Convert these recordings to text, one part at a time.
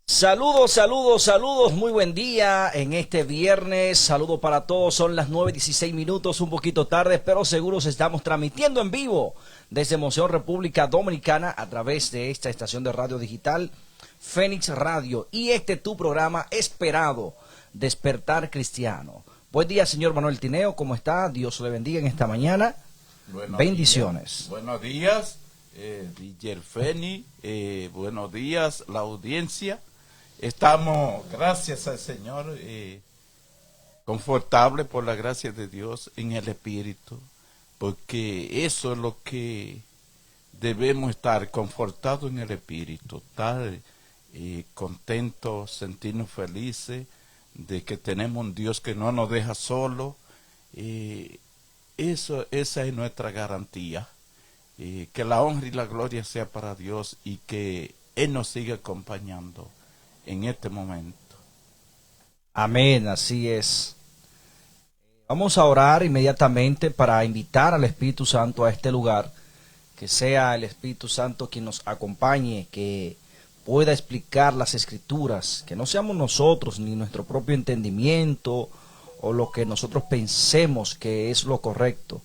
Saludos, saludos, saludos, muy buen día en este viernes, saludo para todos, son las 9:16 minutos, un poquito tarde, pero seguros estamos transmitiendo en vivo desde Monción, República Dominicana, a través de esta estación de radio digital, Fénix Radio, y tu programa esperado, Despertar Cristiano. Buen día, señor Manuel Tineo, ¿cómo está? Dios le bendiga en esta mañana. Bendiciones. Buenos días, DJ Feni, buenos días, la audiencia. Estamos, gracias al Señor, confortables por la gracia de Dios en el Espíritu, porque eso es lo que debemos estar, confortados en el Espíritu, estar contentos, sentirnos felices de que tenemos un Dios que no nos deja solos. Esa es nuestra garantía, que la honra y la gloria sea para Dios y que Él nos siga acompañando en este momento. Amén, así es. Vamos a orar inmediatamente para invitar al Espíritu Santo a este lugar, que sea el Espíritu Santo quien nos acompañe, que pueda explicar las Escrituras, que no seamos nosotros ni nuestro propio entendimiento o lo que nosotros pensemos que es lo correcto,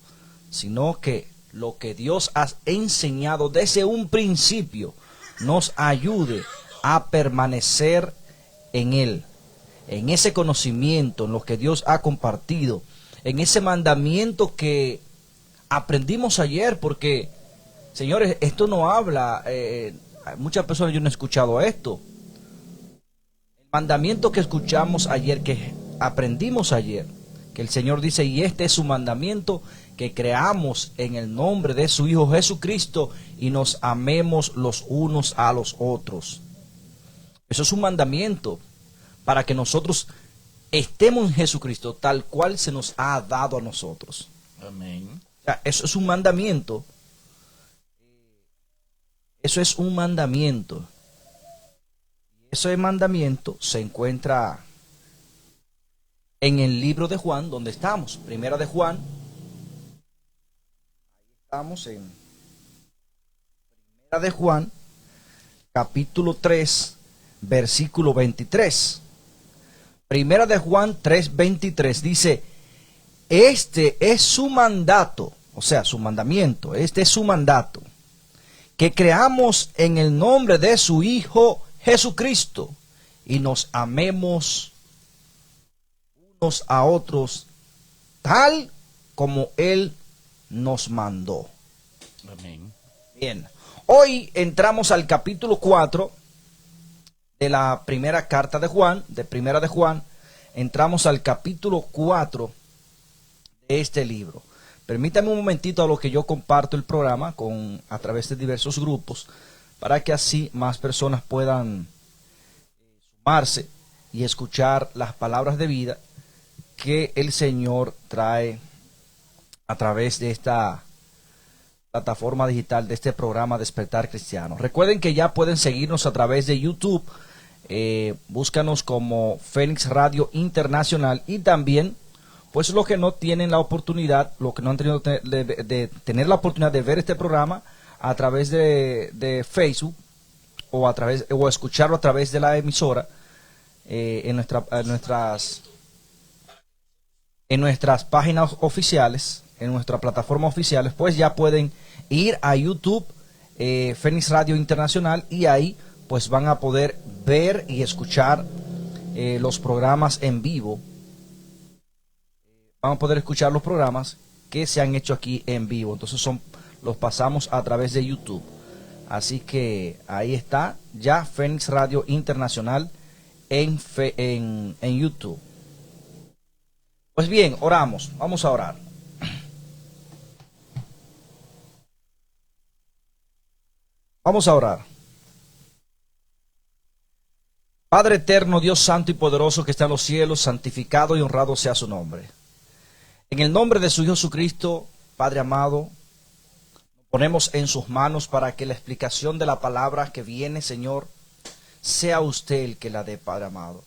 sino que lo que Dios ha enseñado desde un principio nos ayude a permanecer en Él, en ese conocimiento, en lo que Dios ha compartido, en ese mandamiento que aprendimos ayer, porque, señores, esto no habla, muchas personas yo no he escuchado esto. El mandamiento que escuchamos ayer, que aprendimos ayer, que el Señor dice, y este es su mandamiento, que creamos en el nombre de su Hijo Jesucristo y nos amemos los unos a los otros. Eso es un mandamiento para que nosotros estemos en Jesucristo tal cual se nos ha dado a nosotros. Amén. O sea, eso es un mandamiento. Eso es un mandamiento. Ese mandamiento se encuentra en el libro de Juan, donde estamos, Primera de Juan. Estamos en Primera de Juan, capítulo 3, versículo 23. Primera de Juan 3:23 dice, este es su mandato, o sea, su mandamiento, este es su mandato, que creamos en el nombre de su Hijo Jesucristo y nos amemos unos a otros tal como Él nos mandó. Amén. Bien, hoy entramos al capítulo 4 de la primera carta de Juan, de Primera de Juan. Entramos al capítulo 4 de este libro. Permítame un momentito a lo que yo comparto el programa a través de diversos grupos, para que así más personas puedan sumarse y escuchar las palabras de vida que el Señor trae a través de esta plataforma digital, de este programa Despertar Cristiano. Recuerden que ya pueden seguirnos a través de YouTube, búscanos como Fénix Radio Internacional, y también pues los que no tienen la oportunidad, los que no han tenido de tener la oportunidad de ver este programa a través de Facebook o escucharlo a través de la emisora, en nuestras páginas oficiales, en nuestra plataforma oficiales, pues ya pueden ir a YouTube, Fénix Radio Internacional, y ahí pues van a poder ver y escuchar los programas en vivo. Van a poder escuchar los programas que se han hecho aquí en vivo. Entonces los pasamos a través de YouTube. Así que ahí está ya Fénix Radio Internacional en YouTube. Pues bien, oramos. Vamos a orar. Vamos a orar. Padre eterno, Dios santo y poderoso que está en los cielos, santificado y honrado sea su nombre. En el nombre de su Hijo Jesucristo, Padre amado, nos ponemos en sus manos para que la explicación de la palabra que viene, Señor, sea usted el que la dé, Padre amado.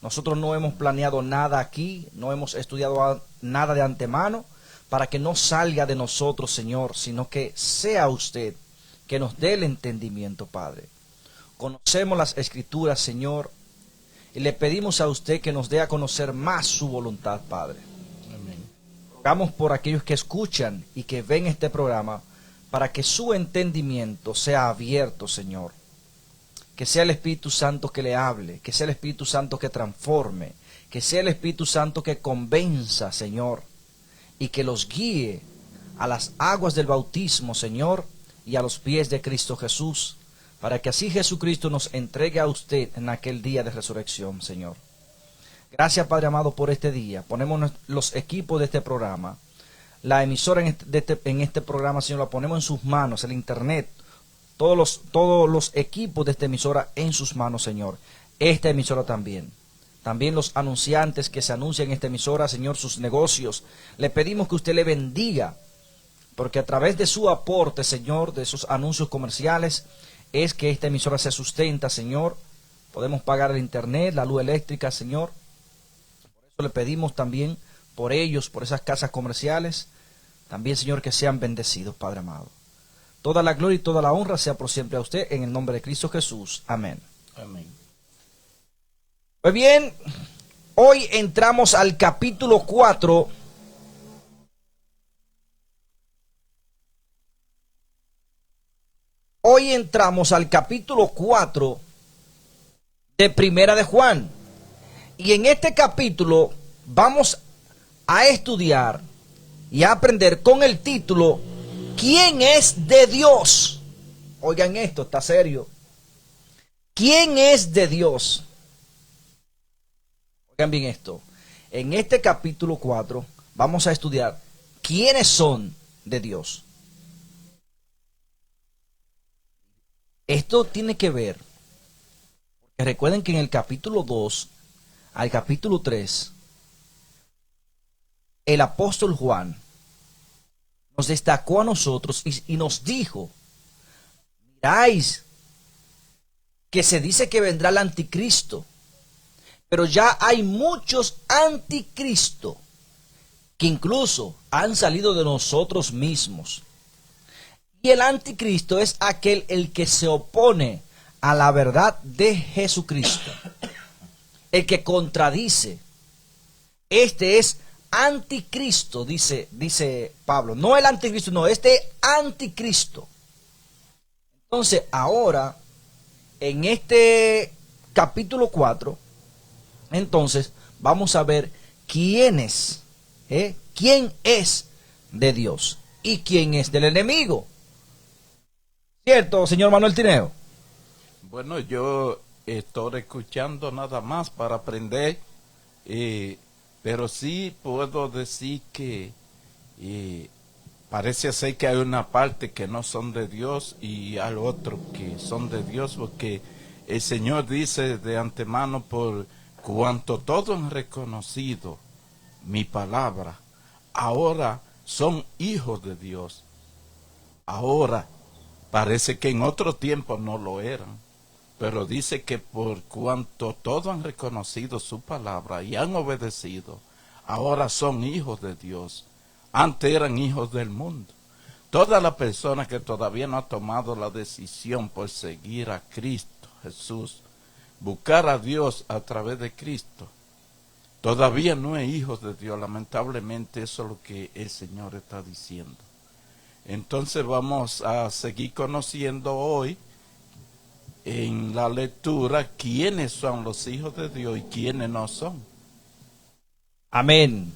Nosotros no hemos planeado nada aquí, no hemos estudiado nada de antemano para que no salga de nosotros, Señor, sino que sea usted que nos dé el entendimiento, Padre. conocemos las Escrituras, Señor, y le pedimos a usted que nos dé a conocer más su voluntad, Padre. Amén. Rogamos por aquellos que escuchan y que ven este programa, para que su entendimiento sea abierto, Señor. Que sea el Espíritu Santo que le hable, que sea el Espíritu Santo que transforme, que sea el Espíritu Santo que convenza, Señor, y que los guíe a las aguas del bautismo, Señor, y a los pies de Cristo Jesús, para que así Jesucristo nos entregue a usted en aquel día de resurrección, Señor. Gracias, Padre amado, por este día. Ponemos los equipos de este programa, la emisora en este programa, Señor, la ponemos en sus manos, el internet, todos los equipos de esta emisora en sus manos, Señor. Esta emisora también. También los anunciantes que se anuncian en esta emisora, Señor, sus negocios. Le pedimos que usted le bendiga, porque a través de su aporte, Señor, de esos anuncios comerciales, es que esta emisora se sustenta, Señor. Podemos pagar el internet, la luz eléctrica, Señor. Por eso le pedimos también por ellos, por esas casas comerciales, también, Señor, que sean bendecidos, Padre amado. Toda la gloria y toda la honra sea por siempre a usted, en el nombre de Cristo Jesús. Amén. Amén. Pues bien, hoy entramos al capítulo 4. Hoy entramos al capítulo 4 de Primera de Juan. Y en este capítulo vamos a estudiar y a aprender con el título ¿Quién es de Dios? Oigan esto, está serio. ¿Quién es de Dios? Oigan bien esto. En este capítulo 4 vamos a estudiar quiénes son de Dios. Esto tiene que ver, porque recuerden que en el capítulo 2 al capítulo 3, el apóstol Juan nos destacó a nosotros y nos dijo, miráis que se dice que vendrá el anticristo, pero ya hay muchos anticristos que incluso han salido de nosotros mismos. Y el anticristo es aquel el que se opone a la verdad de Jesucristo, el que contradice. Este es anticristo, dice Pablo. No el anticristo, no, este anticristo. Entonces, ahora, en este capítulo 4, entonces, vamos a ver quién es de Dios y quién es del enemigo. ¿Cierto, señor Manuel Tineo? Bueno, yo estoy escuchando nada más para aprender, pero sí puedo decir que parece ser que hay una parte que no son de Dios y al otro que son de Dios, porque el Señor dice de antemano, por cuanto todos han reconocido mi palabra, ahora son hijos de Dios. Ahora, parece que en otro tiempo no lo eran, pero dice que por cuanto todos han reconocido su palabra y han obedecido, ahora son hijos de Dios. Antes eran hijos del mundo. Toda la persona que todavía no ha tomado la decisión por seguir a Cristo Jesús, buscar a Dios a través de Cristo, todavía no es hijos de Dios. Lamentablemente eso es lo que el Señor está diciendo. Entonces vamos a seguir conociendo hoy en la lectura quiénes son los hijos de Dios y quiénes no son. Amén.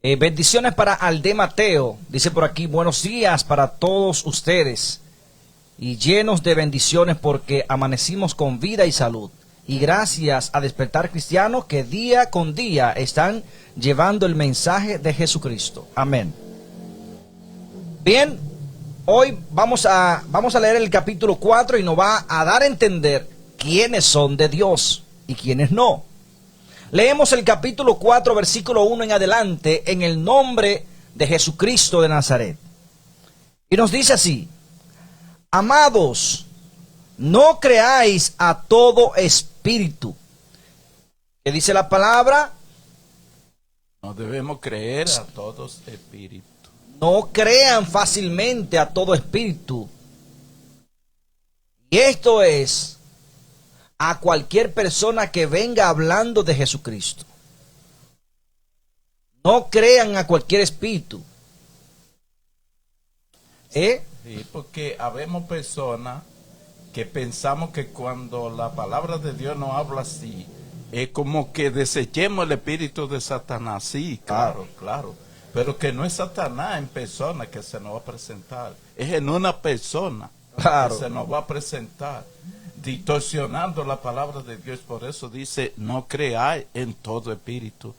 Bendiciones para Alde Mateo. Dice por aquí, buenos días para todos ustedes y llenos de bendiciones porque amanecimos con vida y salud. Y gracias a Despertar Cristiano que día con día están llevando el mensaje de Jesucristo. Amén. Bien, hoy vamos a leer el capítulo 4 y nos va a dar a entender quiénes son de Dios y quiénes no. Leemos el capítulo 4, versículo 1 en adelante, en el nombre de Jesucristo de Nazaret. Y nos dice así: amados, no creáis a todo espíritu. ¿Qué dice la palabra? No debemos creer a todos espíritus. No crean fácilmente a todo espíritu. Y esto es a cualquier persona que venga hablando de Jesucristo. No crean a cualquier espíritu. Sí, porque habemos personas que pensamos que cuando la palabra de Dios nos habla así, es como que desechemos el espíritu de Satanás. Sí, claro, claro. Pero que no es Satanás en persona que se nos va a presentar. Es en una persona que se nos va a presentar, distorsionando la palabra de Dios. Por eso dice, no creáis en todo espíritu.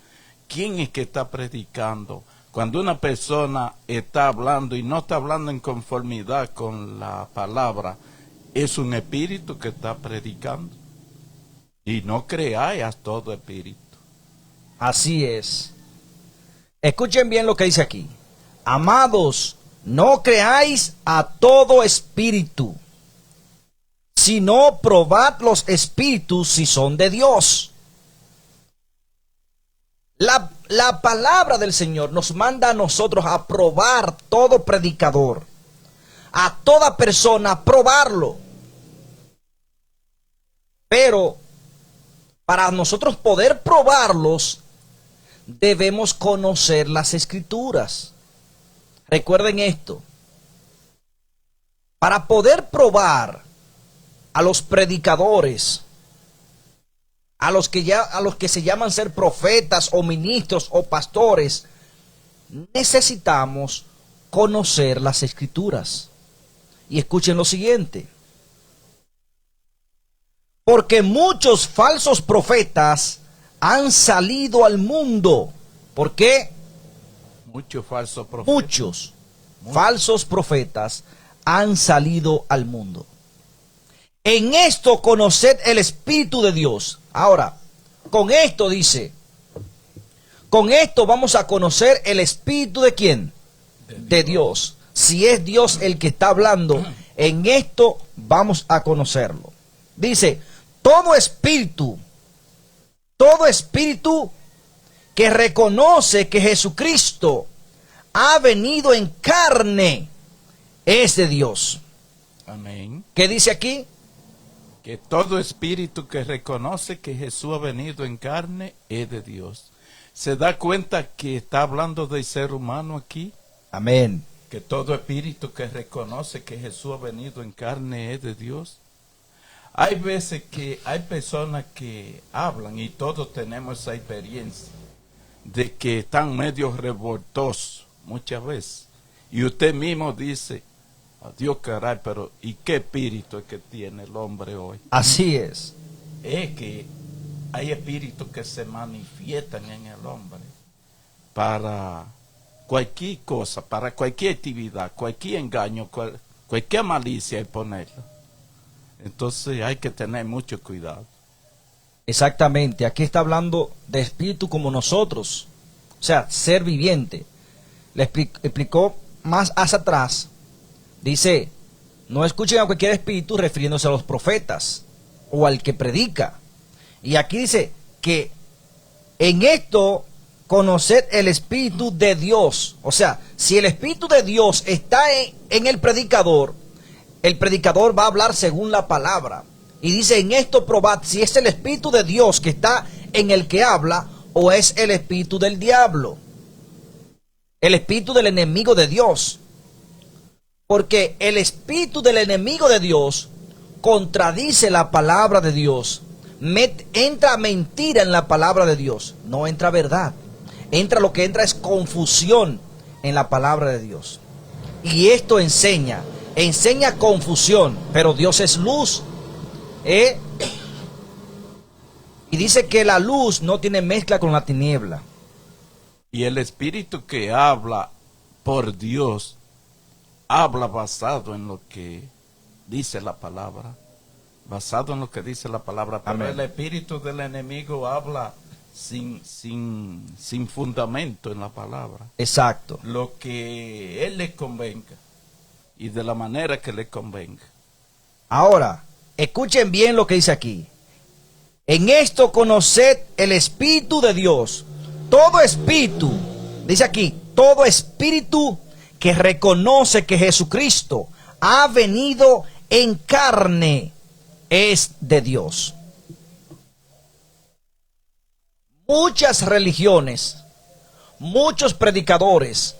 ¿Quién es que está predicando? Cuando una persona está hablando y no está hablando en conformidad con la palabra, es un espíritu que está predicando. Y no creáis a todo espíritu. Así es. Escuchen bien lo que dice aquí. Amados, no creáis a todo espíritu, sino probad los espíritus si son de Dios. La palabra del Señor nos manda a nosotros a probar todo predicador, a toda persona, a probarlo. Pero para nosotros poder probarlos, debemos conocer las Escrituras. Recuerden esto. Para poder probar a los predicadores, a los que se llaman ser profetas o ministros o pastores, necesitamos conocer las Escrituras. Y escuchen lo siguiente. Porque muchos falsos profetas han salido al mundo. ¿Por qué? Muchos falsos profetas. Muchos falsos profetas han salido al mundo. En esto conoced el Espíritu de Dios. Ahora, con esto dice, con esto vamos a conocer el Espíritu de ¿quién? De Dios. Si es Dios el que está hablando, en esto vamos a conocerlo. Dice, todo espíritu que reconoce que Jesucristo ha venido en carne es de Dios. Amén. ¿Qué dice aquí? Que todo espíritu que reconoce que Jesús ha venido en carne es de Dios. ¿Se da cuenta que está hablando del ser humano aquí? Amén. Que todo espíritu que reconoce que Jesús ha venido en carne es de Dios. Hay veces que hay personas que hablan, y todos tenemos esa experiencia, de que están medio revoltosos muchas veces. Y usted mismo dice, Dios caray, pero ¿y qué espíritu es que tiene el hombre hoy? Así es. Es que hay espíritus que se manifiestan en el hombre para cualquier cosa, para cualquier actividad, cualquier engaño, cualquier malicia y ponerlo. Entonces hay que tener mucho cuidado. Exactamente, aquí está hablando de espíritu como nosotros, o sea, ser viviente. Le explicó más hacia atrás, dice, no escuchen a cualquier espíritu refiriéndose a los profetas o al que predica. Y aquí dice que en esto conoced el Espíritu de Dios. O sea, si el Espíritu de Dios está en el predicador va a hablar según la palabra. Y dice, en esto probad si es el Espíritu de Dios que está en el que habla o es el espíritu del diablo, el espíritu del enemigo de Dios. Porque el espíritu del enemigo de Dios contradice la palabra de Dios. Entra mentira en la palabra de Dios, no entra verdad. Lo que entra es confusión en la palabra de Dios. Y esto enseña confusión, pero Dios es luz. Y dice que la luz no tiene mezcla con la tiniebla. Y el espíritu que habla por Dios, habla basado en lo que dice la palabra. Basado en lo que dice la palabra. Pero amén, el espíritu del enemigo habla sin fundamento en la palabra. Exacto. Lo que él le convenga y de la manera que le convenga. Ahora, escuchen bien lo que dice aquí. En esto conoced el Espíritu de Dios. Todo espíritu, dice aquí, todo espíritu que reconoce que Jesucristo ha venido en carne es de Dios. Muchas religiones, muchos predicadores,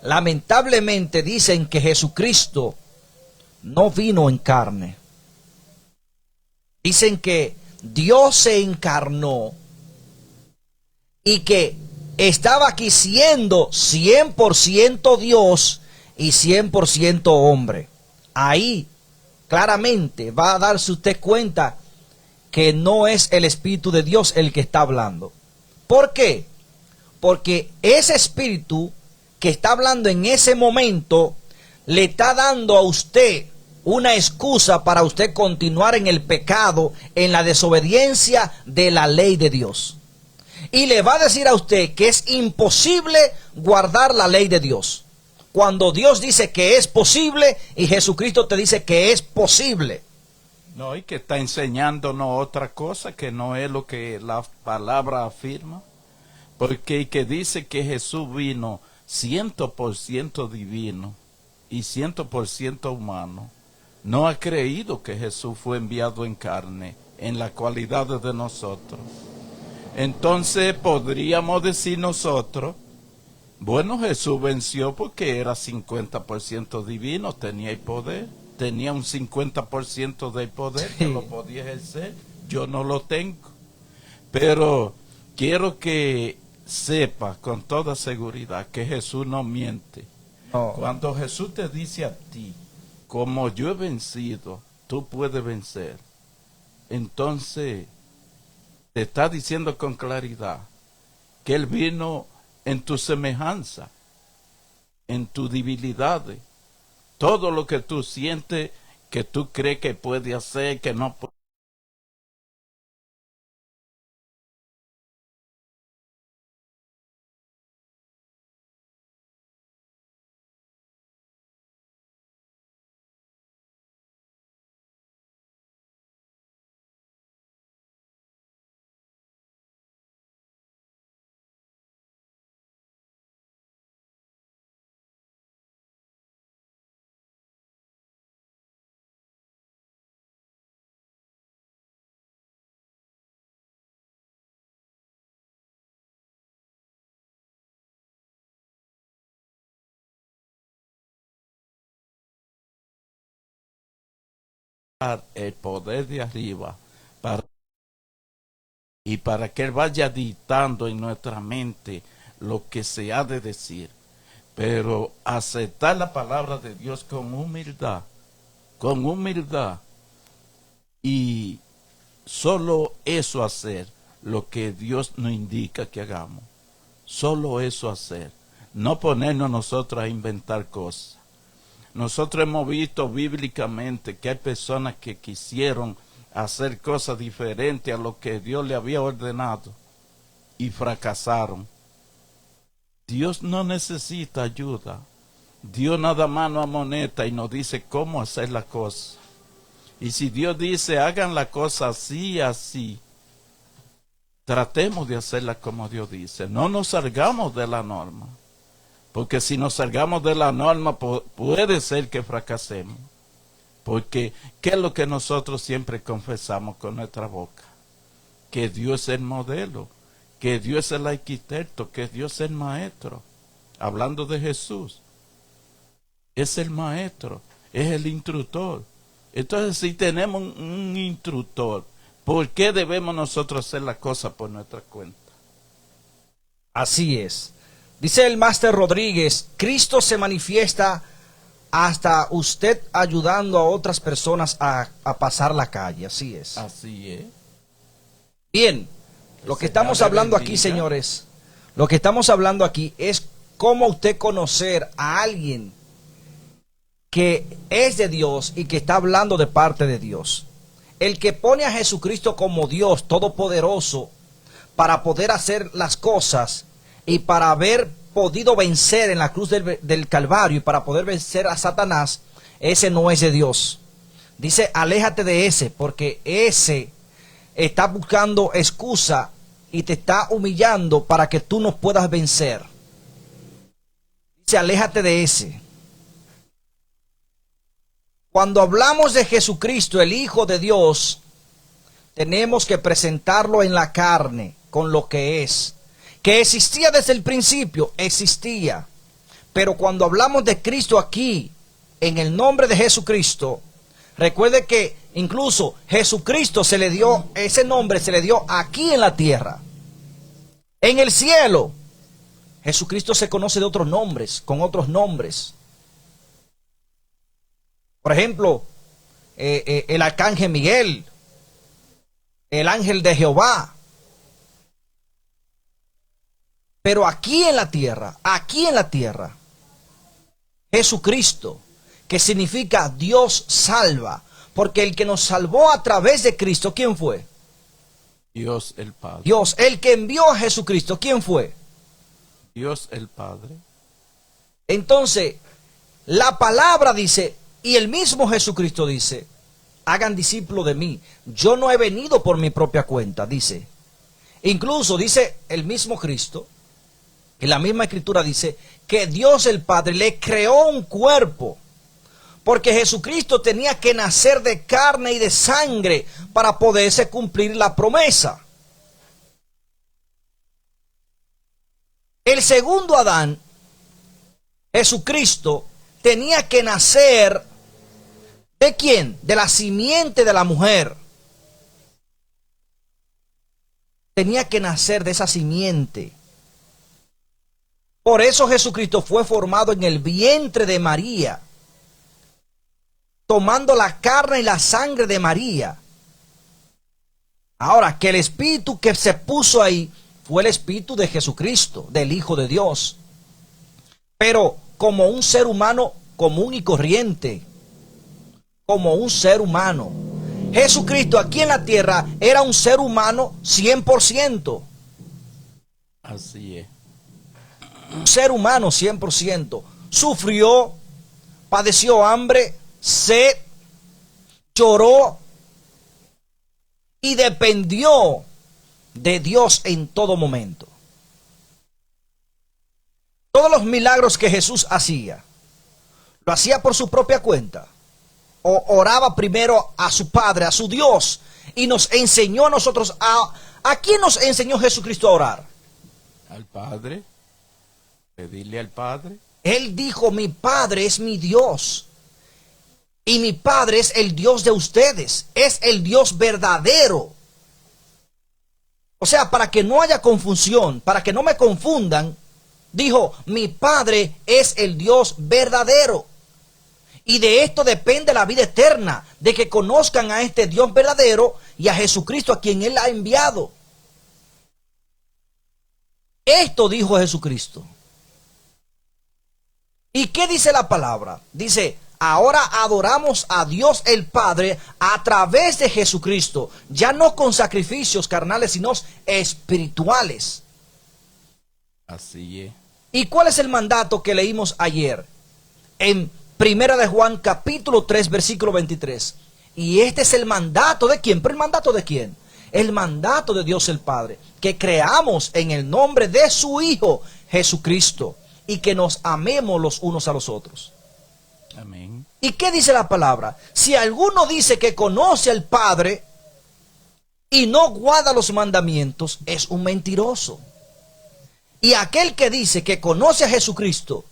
lamentablemente dicen que Jesucristo no vino en carne. Dicen que Dios se encarnó y que estaba aquí siendo 100% Dios y 100% hombre. Ahí claramente va a darse usted cuenta que no es el Espíritu de Dios el que está hablando. ¿Por qué? Porque ese Espíritu que está hablando en ese momento le está dando a usted una excusa para usted continuar en el pecado, en la desobediencia de la ley de Dios. Y le va a decir a usted que es imposible guardar la ley de Dios, cuando Dios dice que es posible y Jesucristo te dice que es posible. No, y que está enseñándonos otra cosa que no es lo que la palabra afirma. Porque que dice que Jesús vino 100% divino y 100% humano, no ha creído que Jesús fue enviado en carne, en la cualidad de nosotros. Entonces podríamos decir nosotros, bueno, Jesús venció porque era 50% divino, tenía el poder, tenía un 50% del poder que lo podía ejercer. Yo no lo tengo, pero quiero que sepa con toda seguridad que Jesús no miente. No. Cuando Jesús te dice a ti, como yo he vencido, tú puedes vencer, entonces te está diciendo con claridad que Él vino en tu semejanza, en tu debilidad, todo lo que tú sientes, que tú crees que puede hacer, que no puede. El poder de arriba y para que Él vaya dictando en nuestra mente lo que se ha de decir, pero aceptar la palabra de Dios con humildad y solo eso hacer lo que Dios nos indica que hagamos, solo eso hacer, no ponernos nosotros a inventar cosas. Nosotros hemos visto bíblicamente que hay personas que quisieron hacer cosas diferentes a lo que Dios le había ordenado y fracasaron. Dios no necesita ayuda. Dios nada más nos amonesta y nos dice cómo hacer la cosa. Y si Dios dice hagan la cosa así, así, tratemos de hacerla como Dios dice. No nos salgamos de la norma. Porque si nos salgamos de la norma, puede ser que fracasemos. Porque, ¿qué es lo que nosotros siempre confesamos con nuestra boca? Que Dios es el modelo, que Dios es el arquitecto, que Dios es el maestro. Hablando de Jesús, es el maestro, es el instructor. Entonces, si tenemos un instructor, ¿por qué debemos nosotros hacer la cosa por nuestra cuenta? Así es. Dice el Máster Rodríguez, Cristo se manifiesta hasta usted ayudando a otras personas a pasar la calle. Así es. Así es. Bien, lo que estamos hablando aquí, señores, lo que estamos hablando aquí es cómo usted conocer a alguien que es de Dios y que está hablando de parte de Dios. El que pone a Jesucristo como Dios todopoderoso para poder hacer las cosas y para haber podido vencer en la cruz del Calvario y para poder vencer a Satanás, ese no es de Dios. Dice, aléjate de ese, porque ese está buscando excusa y te está humillando para que tú no puedas vencer. Dice, aléjate de ese. Cuando hablamos de Jesucristo, el Hijo de Dios, tenemos que presentarlo en la carne, con lo que es. Que existía desde el principio, existía. Pero cuando hablamos de Cristo aquí, en el nombre de Jesucristo, recuerde que incluso Jesucristo se le dio, ese nombre se le dio aquí en la tierra. En el cielo, Jesucristo se conoce de otros nombres, con otros nombres. Por ejemplo, el arcángel Miguel, el ángel de Jehová. Pero aquí en la tierra, Jesucristo, que significa Dios salva, porque el que nos salvó a través de Cristo, ¿quién fue? Dios el Padre. Dios, el que envió a Jesucristo, ¿quién fue? Dios el Padre. Entonces, la palabra dice, y el mismo Jesucristo dice, hagan discípulos de mí. Yo no he venido por mi propia cuenta, dice. Incluso dice el mismo Cristo, en la misma escritura dice, que Dios el Padre le creó un cuerpo, porque Jesucristo tenía que nacer de carne y de sangre para poderse cumplir la promesa. El segundo Adán, Jesucristo, tenía que nacer ¿de quién? De la simiente de la mujer. Tenía que nacer de esa simiente. Por eso Jesucristo fue formado en el vientre de María, tomando la carne y la sangre de María. Ahora, que el espíritu que se puso ahí fue el espíritu de Jesucristo, del Hijo de Dios. Pero como un ser humano común y corriente, como un ser humano. Jesucristo aquí en la tierra era un ser humano 100%. Así es. Un ser humano 100%. Sufrió, padeció hambre, sed, lloró y dependió de Dios en todo momento. Todos los milagros que Jesús hacía, lo hacía por su propia cuenta, o oraba primero a su Padre, a su Dios, y nos enseñó a nosotros ¿a quién nos enseñó Jesucristo a orar? Al Padre. Pedirle al Padre. Él dijo, mi Padre es mi Dios, y mi Padre es el Dios de ustedes, es el Dios verdadero. O sea, para que no haya confusión, para que no me confundan, dijo, mi Padre es el Dios verdadero. Y de esto depende la vida eterna, de que conozcan a este Dios verdadero y a Jesucristo a quien Él ha enviado. Esto dijo Jesucristo. ¿Y qué dice la palabra? Dice, ahora adoramos a Dios el Padre a través de Jesucristo, ya no con sacrificios carnales, sino espirituales. Así es. ¿Y cuál es el mandato que leímos ayer? En Primera de Juan, capítulo 3, versículo 23. Y este es el mandato de ¿quién? ¿Pero el mandato de quién? El mandato de Dios el Padre. Que creamos en el nombre de su Hijo, Jesucristo. Y que nos amemos los unos a los otros. Amén. ¿Y qué dice la palabra? Si alguno dice que conoce al Padre y no guarda los mandamientos, es un mentiroso. Y aquel que dice que conoce a Jesucristo,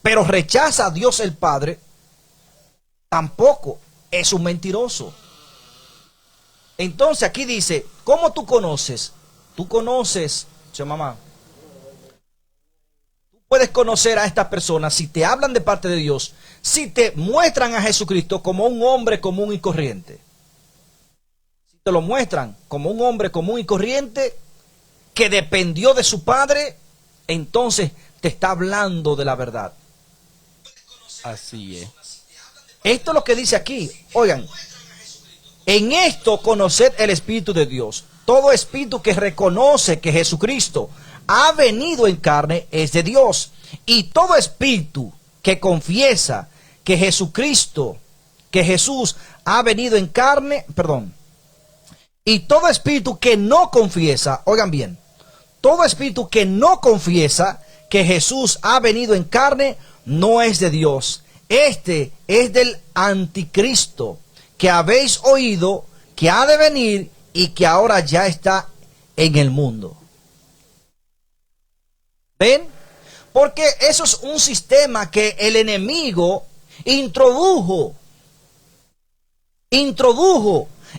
pero rechaza a Dios el Padre, tampoco es un mentiroso. Entonces aquí dice, ¿cómo tú conoces? Tú conoces, mamá. Tú puedes conocer a estas personas si te hablan de parte de Dios, si te muestran a Jesucristo como un hombre común y corriente. Si te lo muestran como un hombre común y corriente que dependió de su Padre, entonces te está hablando de la verdad. Así es. Esto es lo que dice aquí. Oigan, en esto conoced el Espíritu de Dios. Todo espíritu que reconoce que Jesucristo ha venido en carne es de Dios. Y todo espíritu que confiesa que Jesucristo, que Jesús ha venido en carne, y todo espíritu que no confiesa, oigan bien, todo espíritu que no confiesa que Jesús ha venido en carne no es de Dios. Este es del anticristo, que habéis oído que ha de venir y que ahora ya está en el mundo. ¿Ven? Porque eso es un sistema que el enemigo introdujo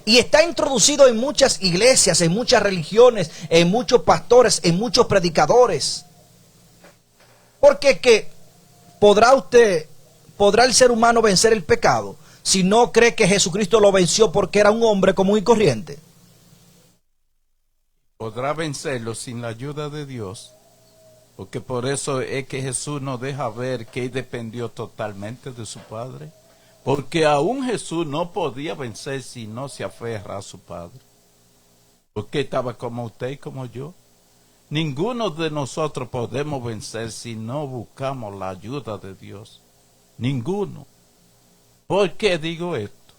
y está introducido en muchas iglesias, en muchas religiones, en muchos pastores, en muchos predicadores. Porque ¿qué? ¿Podrá el ser humano vencer el pecado si no cree que Jesucristo lo venció porque era un hombre común y corriente? Podrá vencerlo sin la ayuda de Dios, porque por eso es que Jesús nos deja ver que él dependió totalmente de su Padre, porque aún Jesús no podía vencer si no se aferra a su Padre, porque estaba como usted y como yo. Ninguno de nosotros podemos vencer si no buscamos la ayuda de Dios. Ninguno. ¿Por qué digo esto?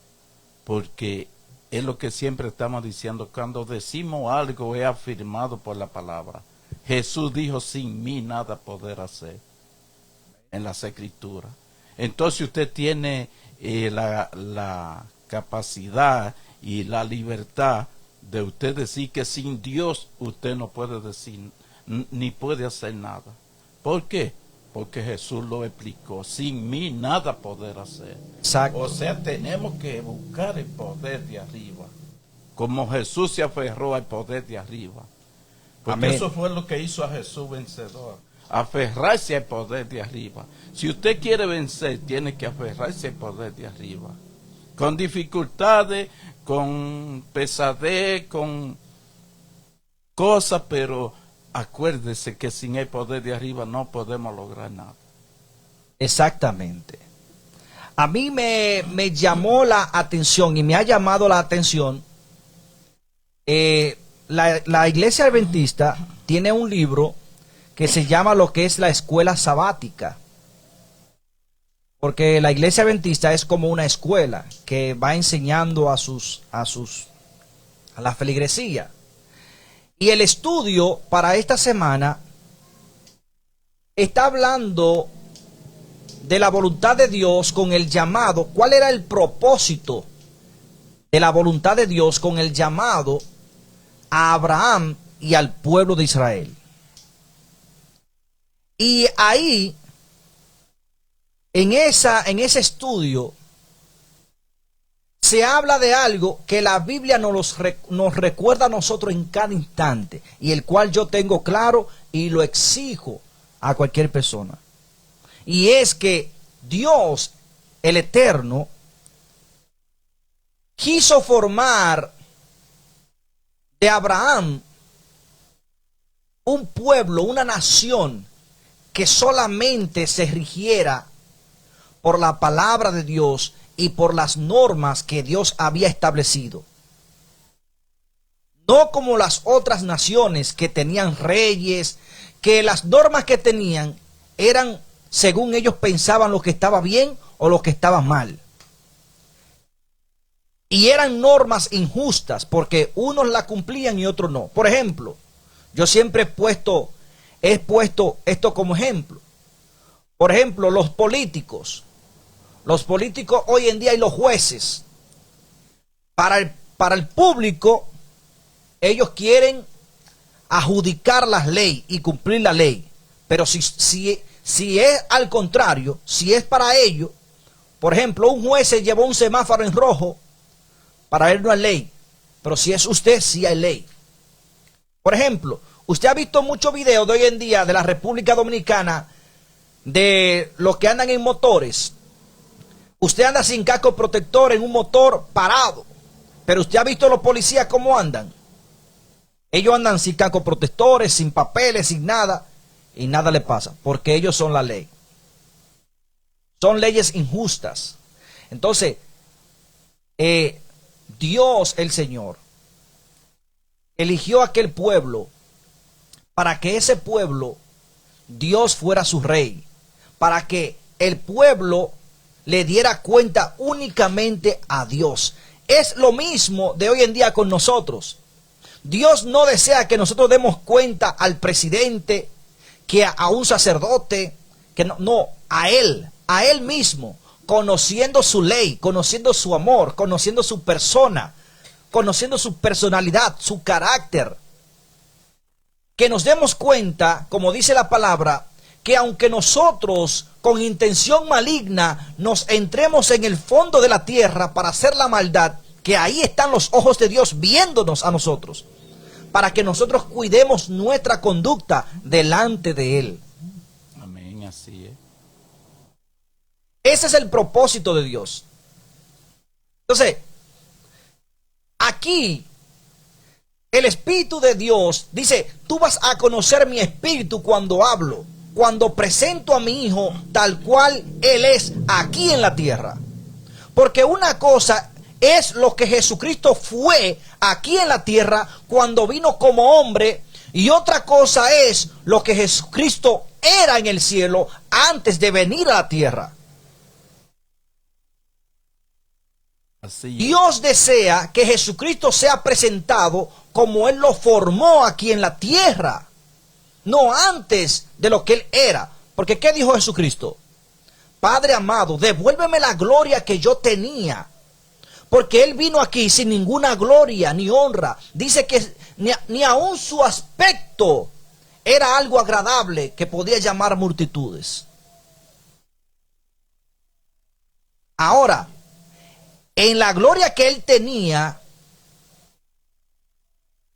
Porque es lo que siempre estamos diciendo. Cuando decimos algo es afirmado por la palabra. Jesús dijo, sin mí nada poder hacer. En las Escrituras. Entonces usted tiene la capacidad y la libertad de usted decir que sin Dios usted no puede decir ni puede hacer nada. ¿Por qué? Porque Jesús lo explicó. Sin mí nada poder hacer. Exacto. O sea, tenemos que buscar el poder de arriba. Como Jesús se aferró al poder de arriba. Porque Amén. Eso fue lo que hizo a Jesús vencedor. Aferrarse al poder de arriba. Si usted quiere vencer, tiene que aferrarse al poder de arriba. Con dificultades, con pesadez, con cosas, pero acuérdese que sin el poder de arriba no podemos lograr nada. Exactamente. A mí me llamó la atención y me ha llamado la atención. La iglesia adventista tiene un libro que se llama lo que es la escuela sabática. Porque la iglesia adventista es como una escuela que va enseñando a la feligresía. Y el estudio para esta semana está hablando de la voluntad de Dios con el llamado. ¿Cuál era el propósito de la voluntad de Dios con el llamado a Abraham y al pueblo de Israel? Y ahí, en ese estudio, se habla de algo que la Biblia nos recuerda a nosotros en cada instante, y el cual yo tengo claro y lo exijo a cualquier persona. Y es que Dios, el Eterno, quiso formar de Abraham un pueblo, una nación que solamente se rigiera por la palabra de Dios y por las normas que Dios había establecido. No como las otras naciones que tenían reyes, que las normas que tenían eran según ellos pensaban lo que estaba bien o lo que estaba mal. Y eran normas injustas porque unos la cumplían y otros no. Por ejemplo, yo siempre he puesto esto como ejemplo. Por ejemplo, los políticos hoy en día y los jueces, para el público, ellos quieren adjudicar las leyes y cumplir la ley. Pero si es al contrario, si es para ellos, por ejemplo, un juez se llevó un semáforo en rojo, para él no hay ley. Pero si es usted, sí hay ley. Por ejemplo, usted ha visto muchos videos de hoy en día de la República Dominicana de los que andan en motores. Usted anda sin casco protector en un motor parado. Pero usted ha visto los policías cómo andan. Ellos andan sin casco protectores, sin papeles, sin nada. Y nada le pasa. Porque ellos son la ley. Son leyes injustas. Entonces, Dios el Señor eligió a aquel pueblo para que ese pueblo, Dios fuera su rey. Para que el pueblo le diera cuenta únicamente a Dios. Es lo mismo de hoy en día con nosotros. Dios no desea que nosotros demos cuenta al presidente, que a un sacerdote, que no, a Él. a Él mismo, conociendo su ley, conociendo su amor, conociendo su persona, conociendo su personalidad, su carácter. Que nos demos cuenta, como dice la palabra, que aunque nosotros con intención maligna nos entremos en el fondo de la tierra para hacer la maldad, que ahí están los ojos de Dios viéndonos a nosotros, para que nosotros cuidemos nuestra conducta delante de Él. Amén, así es. Ese es el propósito de Dios. Entonces, aquí el Espíritu de Dios dice, tú vas a conocer mi espíritu cuando hablo, cuando presento a mi Hijo tal cual Él es aquí en la tierra. Porque una cosa es lo que Jesucristo fue aquí en la tierra cuando vino como hombre, y otra cosa es lo que Jesucristo era en el cielo antes de venir a la tierra. Así es. Dios desea que Jesucristo sea presentado como Él lo formó aquí en la tierra, no antes de lo que Él era. Porque ¿qué dijo Jesucristo? Padre amado, devuélveme la gloria que yo tenía. Porque Él vino aquí sin ninguna gloria ni honra. Dice que ni aún su aspecto era algo agradable que podía llamar multitudes. Ahora, en la gloria que Él tenía,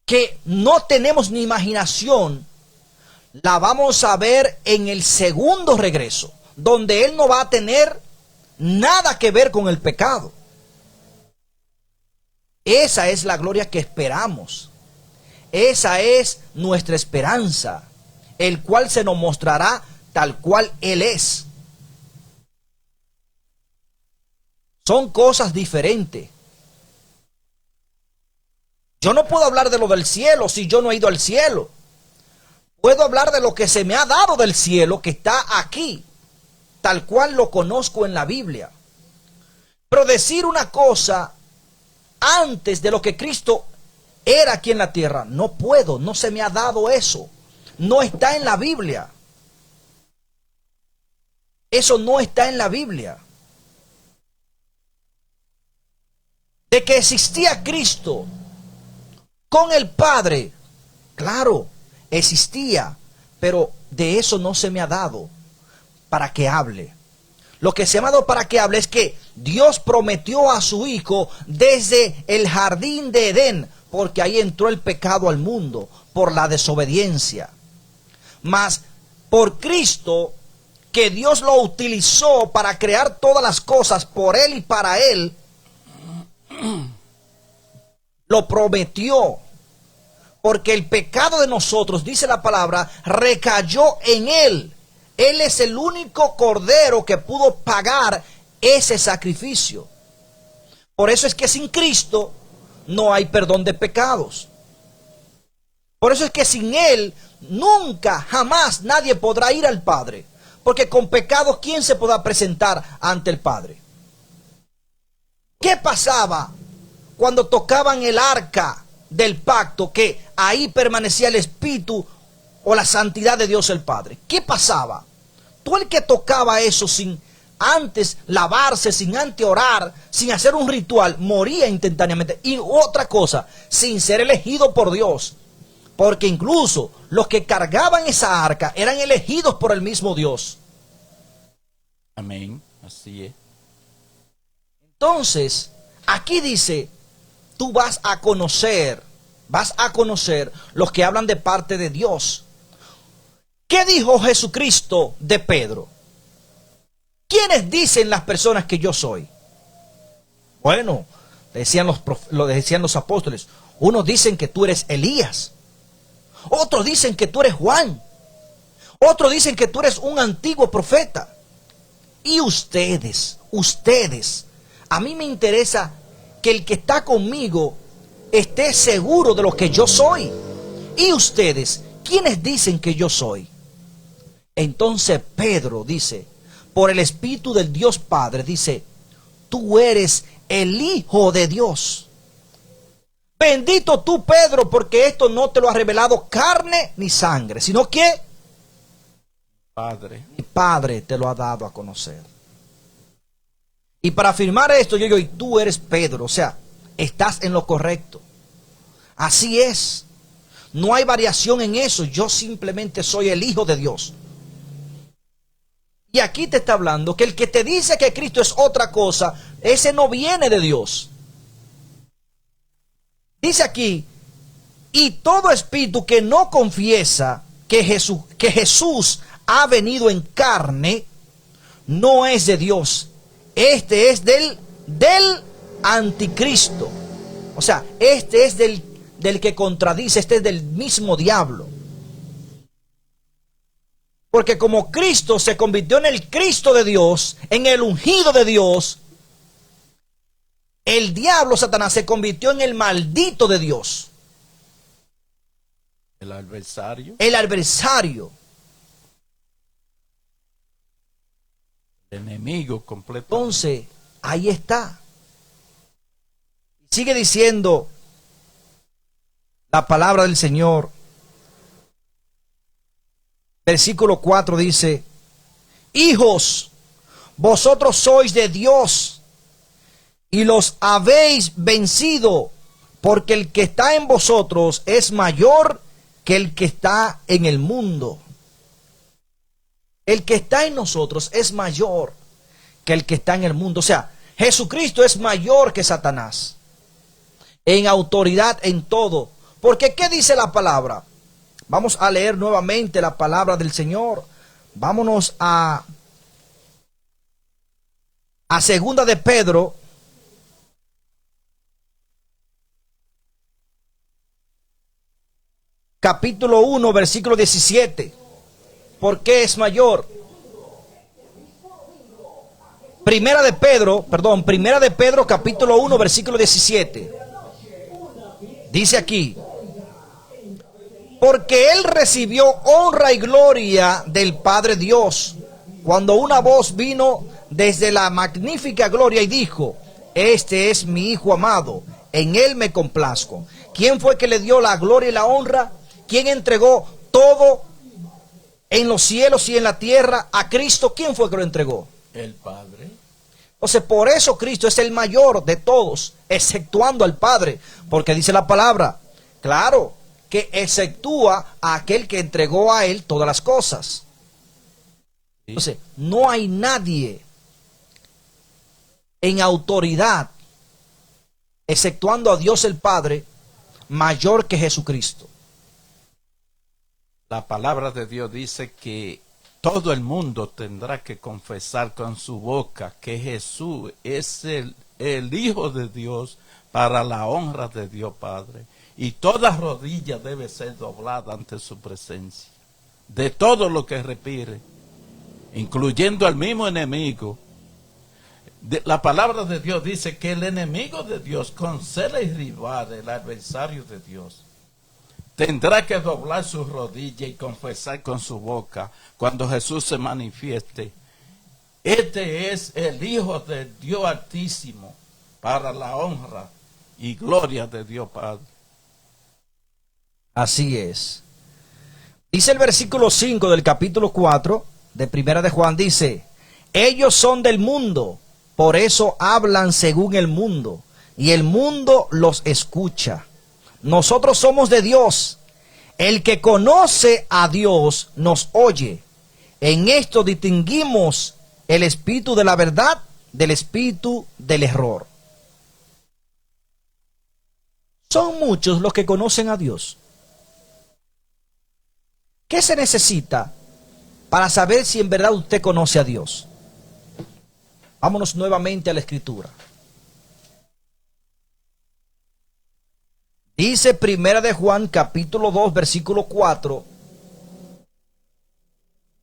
que no tenemos ni imaginación, la vamos a ver en el segundo regreso, donde Él no va a tener nada que ver con el pecado. Esa es la gloria que esperamos. Esa es nuestra esperanza, el cual se nos mostrará tal cual Él es. Son cosas diferentes. Yo no puedo hablar de lo del cielo si yo no he ido al cielo. Puedo hablar de lo que se me ha dado del cielo, que está aquí, tal cual lo conozco en la Biblia. Pero decir una cosa antes de lo que Cristo era aquí en la tierra, no puedo, no se me ha dado eso. No está en la Biblia. Eso no está en la Biblia. De que existía Cristo con el Padre, claro, existía, pero de eso no se me ha dado para que hable. Lo que se me ha dado para que hable es que Dios prometió a su Hijo desde el jardín de Edén, porque ahí entró el pecado al mundo por la desobediencia. Mas por Cristo, que Dios lo utilizó para crear todas las cosas por Él y para Él, lo prometió. Porque el pecado de nosotros, dice la palabra, recayó en Él. Él es el único cordero que pudo pagar ese sacrificio. Por eso es que sin Cristo no hay perdón de pecados. Por eso es que sin Él nunca, jamás nadie podrá ir al Padre. Porque con pecados, ¿quién se podrá presentar ante el Padre? ¿Qué pasaba cuando tocaban el arca del pacto, que ahí permanecía el Espíritu o la santidad de Dios el Padre? ¿Qué pasaba? Todo el que tocaba eso sin antes lavarse, sin antes orar, sin hacer un ritual, moría instantáneamente. Y otra cosa, sin ser elegido por Dios. Porque incluso los que cargaban esa arca eran elegidos por el mismo Dios. Amén, así es. Entonces, aquí dice, tú vas a conocer los que hablan de parte de Dios. ¿Qué dijo Jesucristo de Pedro? ¿Quiénes dicen las personas que yo soy? Bueno, lo decían los apóstoles. Unos dicen que tú eres Elías. Otros dicen que tú eres Juan. Otros dicen que tú eres un antiguo profeta. Y ustedes, a mí me interesa que el que está conmigo esté seguro de lo que yo soy. Y ustedes, ¿quiénes dicen que yo soy? Entonces Pedro dice, por el Espíritu del Dios Padre, dice, tú eres el Hijo de Dios. Bendito tú, Pedro, porque esto no te lo ha revelado carne ni sangre, sino que Padre. mi Padre te lo ha dado a conocer. Y para afirmar esto, yo digo, y tú eres Pedro, o sea, estás en lo correcto. Así es. No hay variación en eso. Yo simplemente soy el Hijo de Dios. Y aquí te está hablando que el que te dice que Cristo es otra cosa, ese no viene de Dios. Dice aquí, y todo espíritu que no confiesa que Jesús ha venido en carne, no es de Dios. Este es del anticristo. O sea, este es del que contradice, este es del mismo diablo. Porque como Cristo se convirtió en el Cristo de Dios, en el ungido de Dios, el diablo, Satanás, se convirtió en el maldito de Dios. El adversario. El adversario. El enemigo completo. Entonces, ahí está. Sigue diciendo la palabra del Señor. Versículo 4 dice, hijos, vosotros sois de Dios y los habéis vencido, porque el que está en vosotros es mayor que el que está en el mundo. El que está en nosotros es mayor que el que está en el mundo. O sea, Jesucristo es mayor que Satanás en autoridad en todo. Porque ¿qué dice la palabra? Vamos a leer nuevamente la palabra del Señor. Vámonos a segunda de Pedro. Capítulo 1, versículo 17. ¿Por qué es mayor? Primera de Pedro, capítulo 1, versículo 17. Dice aquí, porque él recibió honra y gloria del Padre Dios, cuando una voz vino desde la magnífica gloria y dijo, este es mi Hijo amado, en él me complazco. ¿Quién fue que le dio la gloria y la honra? ¿Quién entregó todo en los cielos y en la tierra a Cristo? ¿Quién fue que lo entregó? El Padre. Entonces, por eso Cristo es el mayor de todos, exceptuando al Padre, porque dice la palabra, claro, que exceptúa a aquel que entregó a él todas las cosas. Entonces, no hay nadie en autoridad, exceptuando a Dios el Padre, mayor que Jesucristo. La palabra de Dios dice que todo el mundo tendrá que confesar con su boca que Jesús es el Hijo de Dios para la honra de Dios Padre. Y toda rodilla debe ser doblada ante su presencia. De todo lo que respire, incluyendo al mismo enemigo. La palabra de Dios dice que el enemigo de Dios, con ser el rival, el adversario de Dios, tendrá que doblar su rodilla y confesar con su boca cuando Jesús se manifieste. Este es el Hijo de Dios Altísimo para la honra y gloria de Dios Padre. Así es. Dice el versículo 5 del capítulo 4 de Primera de Juan, dice, ellos son del mundo, por eso hablan según el mundo, y el mundo los escucha. Nosotros somos de Dios. El que conoce a Dios nos oye. En esto distinguimos el espíritu de la verdad del espíritu del error. Son muchos los que conocen a Dios. ¿Qué se necesita para saber si en verdad usted conoce a Dios? Vámonos nuevamente a la Escritura. Dice Primera de Juan, capítulo 2, versículo 4.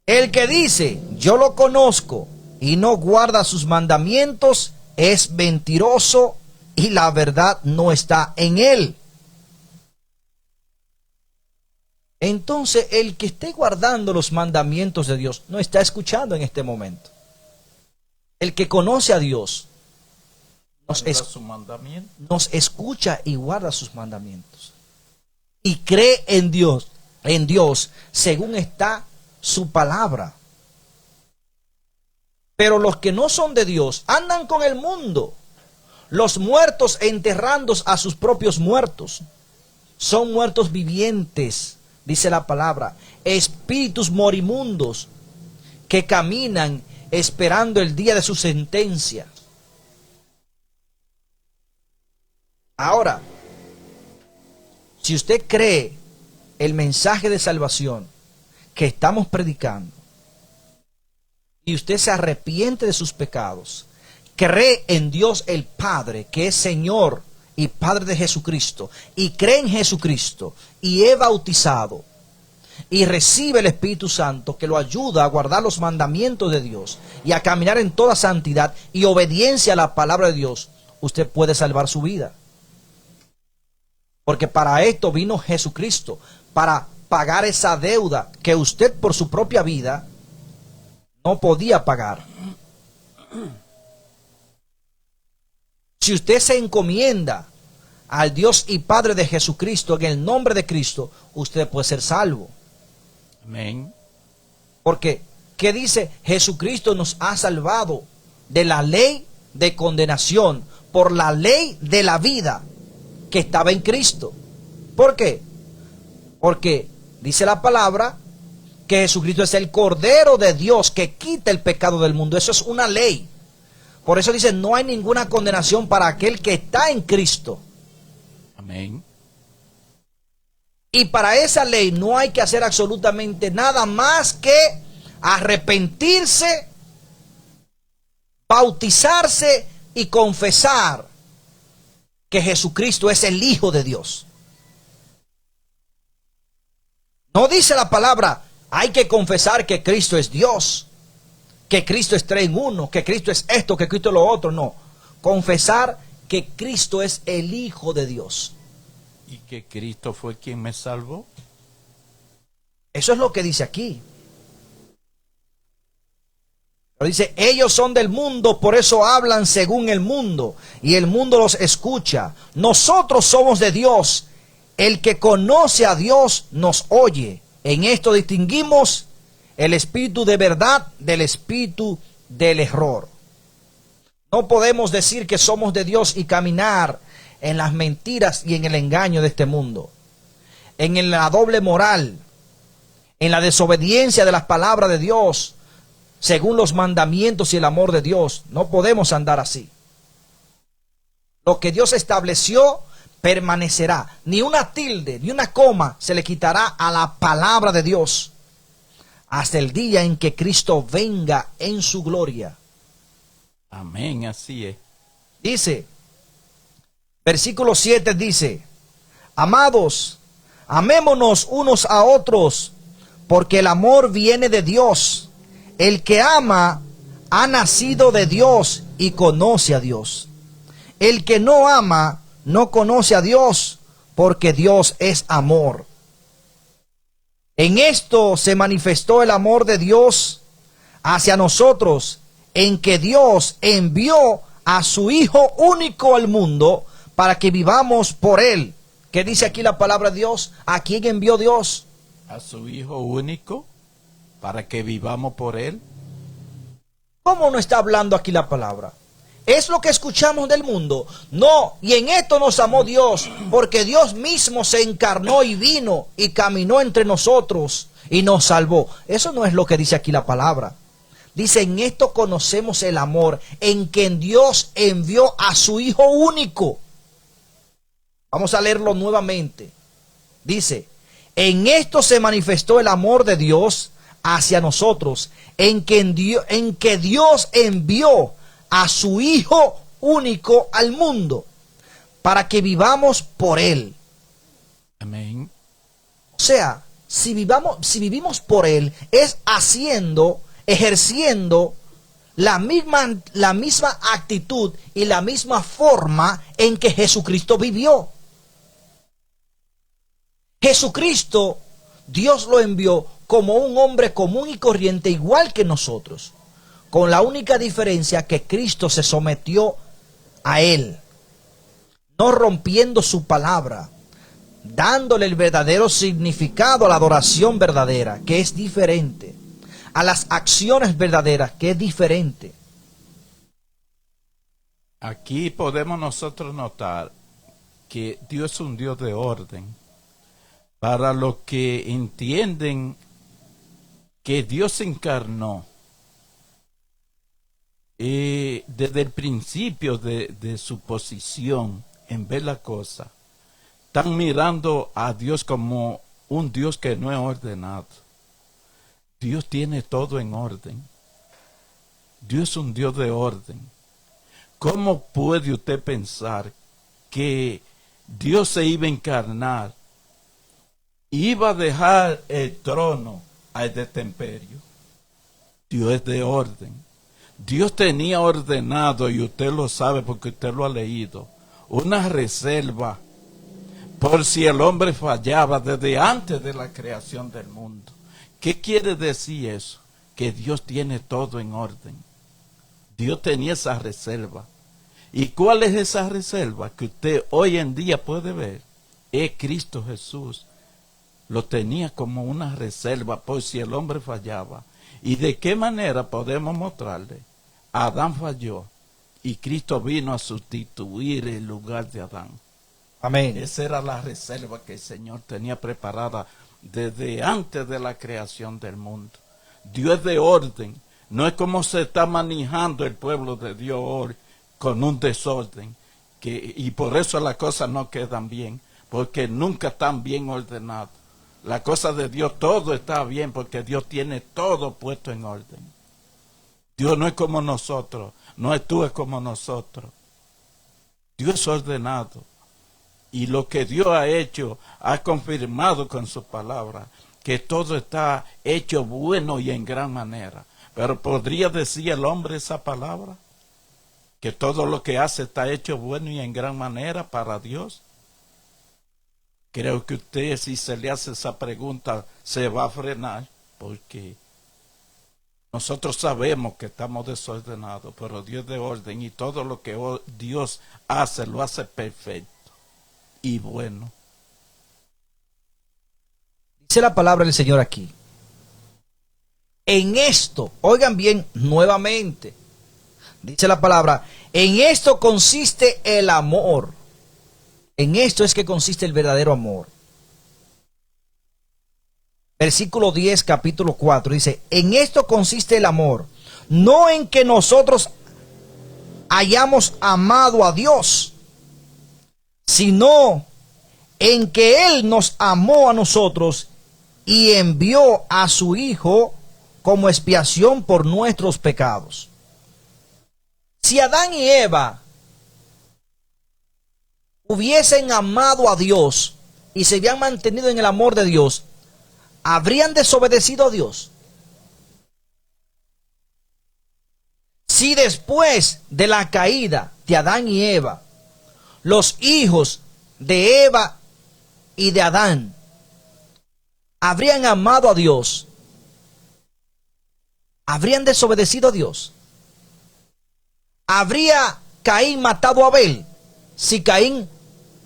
El que dice, yo lo conozco, y no guarda sus mandamientos, es mentiroso, y la verdad no está en él. Entonces, el que esté guardando los mandamientos de Dios no está escuchando en este momento. El que conoce a Dios nos escucha y guarda sus mandamientos. Y cree en Dios según está su palabra. Pero los que no son de Dios andan con el mundo. Los muertos enterrando a sus propios muertos. Son muertos vivientes, dice la palabra. Espíritus morimundos que caminan esperando el día de su sentencia. Ahora, si usted cree el mensaje de salvación que estamos predicando y usted se arrepiente de sus pecados, cree en Dios el Padre, que es Señor y Padre de Jesucristo, y cree en Jesucristo y es bautizado y recibe el Espíritu Santo que lo ayuda a guardar los mandamientos de Dios y a caminar en toda santidad y obediencia a la palabra de Dios, usted puede salvar su vida. Porque para esto vino Jesucristo, para pagar esa deuda que usted por su propia vida no podía pagar. Si usted se encomienda al Dios y Padre de Jesucristo en el nombre de Cristo, usted puede ser salvo. Amén. Porque, ¿qué dice? Jesucristo nos ha salvado de la ley de condenación por la ley de la vida que estaba en Cristo. ¿Por qué? Porque dice la palabra que Jesucristo es el Cordero de Dios que quita el pecado del mundo. Eso es una ley. Por eso dice, no hay ninguna condenación para aquel que está en Cristo. Amén. Y para esa ley no hay que hacer absolutamente nada más que arrepentirse, bautizarse y confesar que Jesucristo es el Hijo de Dios. No dice la palabra, hay que confesar que Cristo es Dios, que Cristo es tres en uno, que Cristo es esto, que Cristo es lo otro. No, confesar que Cristo es el Hijo de Dios. ¿Y que Cristo fue quien me salvó? Eso es lo que dice aquí. Pero dice, ellos son del mundo, por eso hablan según el mundo, y el mundo los escucha. Nosotros somos de Dios. El que conoce a Dios nos oye. En esto distinguimos el espíritu de verdad del espíritu del error. No podemos decir que somos de Dios y caminar en las mentiras y en el engaño de este mundo, en la doble moral, en la desobediencia de las palabras de Dios, según los mandamientos y el amor de Dios. No podemos andar así. Lo que Dios estableció permanecerá. Ni una tilde, ni una coma se le quitará a la palabra de Dios hasta el día en que Cristo venga en su gloria. Amén, así es. Dice, versículo 7 dice, amados, amémonos unos a otros, porque el amor viene de Dios. El que ama ha nacido de Dios y conoce a Dios. El que no ama no conoce a Dios, porque Dios es amor. En esto se manifestó el amor de Dios hacia nosotros, en que Dios envió a su Hijo único al mundo para que vivamos por Él. ¿Qué dice aquí la palabra de Dios? ¿A quién envió Dios? A su Hijo único, para que vivamos por Él. ¿Cómo no está hablando aquí la palabra? ¿Es lo que escuchamos del mundo? No, y en esto nos amó Dios, porque Dios mismo se encarnó y vino y caminó entre nosotros y nos salvó. Eso no es lo que dice aquí la palabra. Dice, en esto conocemos el amor, en que Dios envió a su Hijo único. Vamos a leerlo nuevamente. Dice, en esto se manifestó el amor de Dios hacia nosotros, en que Dios envió a su Hijo único al mundo, para que vivamos por Él. Amén. O sea, si vivimos por Él, es ejerciendo la misma actitud y la misma forma en que Jesucristo vivió. Jesucristo, Dios lo envió como un hombre común y corriente, igual que nosotros, con la única diferencia que Cristo se sometió a Él, no rompiendo su palabra, dándole el verdadero significado a la adoración verdadera, que es diferente. a las acciones verdaderas, que es diferente. Aquí podemos nosotros notar que Dios es un Dios de orden. Para los que entienden que Dios se encarnó desde el principio de su posición en ver la cosa, están mirando a Dios como un Dios que no es ordenado. Dios tiene todo en orden. Dios es un Dios de orden. ¿Cómo puede usted pensar que Dios se iba a encarnar, iba a dejar el trono al destemperio? Dios es de orden. Dios tenía ordenado, y usted lo sabe porque usted lo ha leído, una reserva por si el hombre fallaba desde antes de la creación del mundo. ¿Qué quiere decir eso? Que Dios tiene todo en orden. Dios tenía esa reserva. ¿Y cuál es esa reserva que usted hoy en día puede ver? Es Cristo Jesús. Lo tenía como una reserva por si el hombre fallaba. ¿Y de qué manera podemos mostrarle? Adán falló y Cristo vino a sustituir el lugar de Adán. Amén. Esa era la reserva que el Señor tenía preparada desde antes de la creación del mundo. Dios es de orden. No es como se está manejando el pueblo de Dios hoy, con un desorden. Y por eso las cosas no quedan bien, porque nunca están bien ordenadas. La cosa de Dios, todo está bien, porque Dios tiene todo puesto en orden. Dios no es como nosotros, no actúa como nosotros. Dios es ordenado. Y lo que Dios ha hecho, ha confirmado con su palabra, que todo está hecho bueno y en gran manera. Pero ¿podría decir el hombre esa palabra? Que todo lo que hace está hecho bueno y en gran manera para Dios. Creo que usted, si se le hace esa pregunta, se va a frenar, porque nosotros sabemos que estamos desordenados, pero Dios es de orden, y todo lo que Dios hace, lo hace perfecto y bueno. Dice la palabra del Señor aquí. En esto, oigan bien nuevamente, dice la palabra, en esto consiste el amor. En esto es que consiste el verdadero amor. Versículo 10, capítulo 4, dice, en esto consiste el amor, no en que nosotros hayamos amado a Dios, sino en que Él nos amó a nosotros y envió a su Hijo como expiación por nuestros pecados. Si Adán y Eva hubiesen amado a Dios y se habían mantenido en el amor de Dios, ¿habrían desobedecido a Dios? Si después de la caída de Adán y Eva, los hijos de Eva y de Adán habrían amado a Dios, ¿habrían desobedecido a Dios? ¿Habría Caín matado a Abel si Caín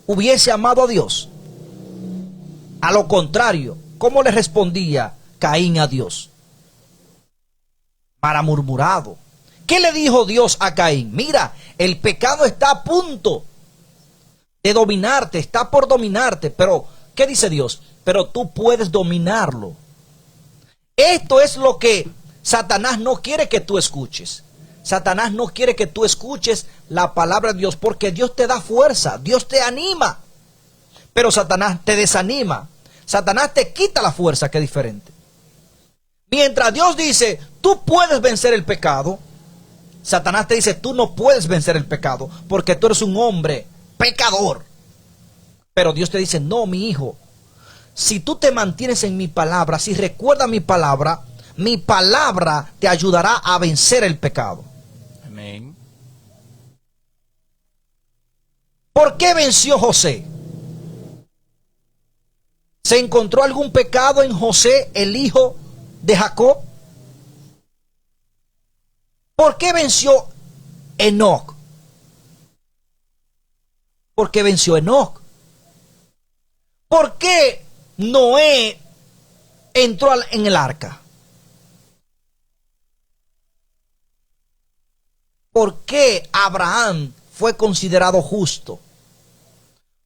hubiese amado a Dios? A lo contrario, ¿cómo le respondía Caín a Dios? Murmurado. ¿Qué le dijo Dios a Caín? Mira, el pecado está a punto de dominarte, está por dominarte, pero ¿qué dice Dios? Pero tú puedes dominarlo. Esto es lo que Satanás no quiere que tú escuches. Satanás no quiere que tú escuches la palabra de Dios, porque Dios te da fuerza, Dios te anima, pero Satanás te desanima. Satanás te quita la fuerza, que es diferente. Mientras Dios dice, tú puedes vencer el pecado, Satanás te dice, tú no puedes vencer el pecado, porque tú eres un hombre pecador. Pero Dios te dice, no, mi hijo, si tú te mantienes en mi palabra, si recuerdas mi palabra te ayudará a vencer el pecado. Amén. ¿Por qué venció José? ¿Se encontró algún pecado en José, el hijo de Jacob? ¿Por qué venció Enoc? ¿Por qué venció Enoc? ¿Por qué Noé entró en el arca? ¿Por qué Abraham fue considerado justo?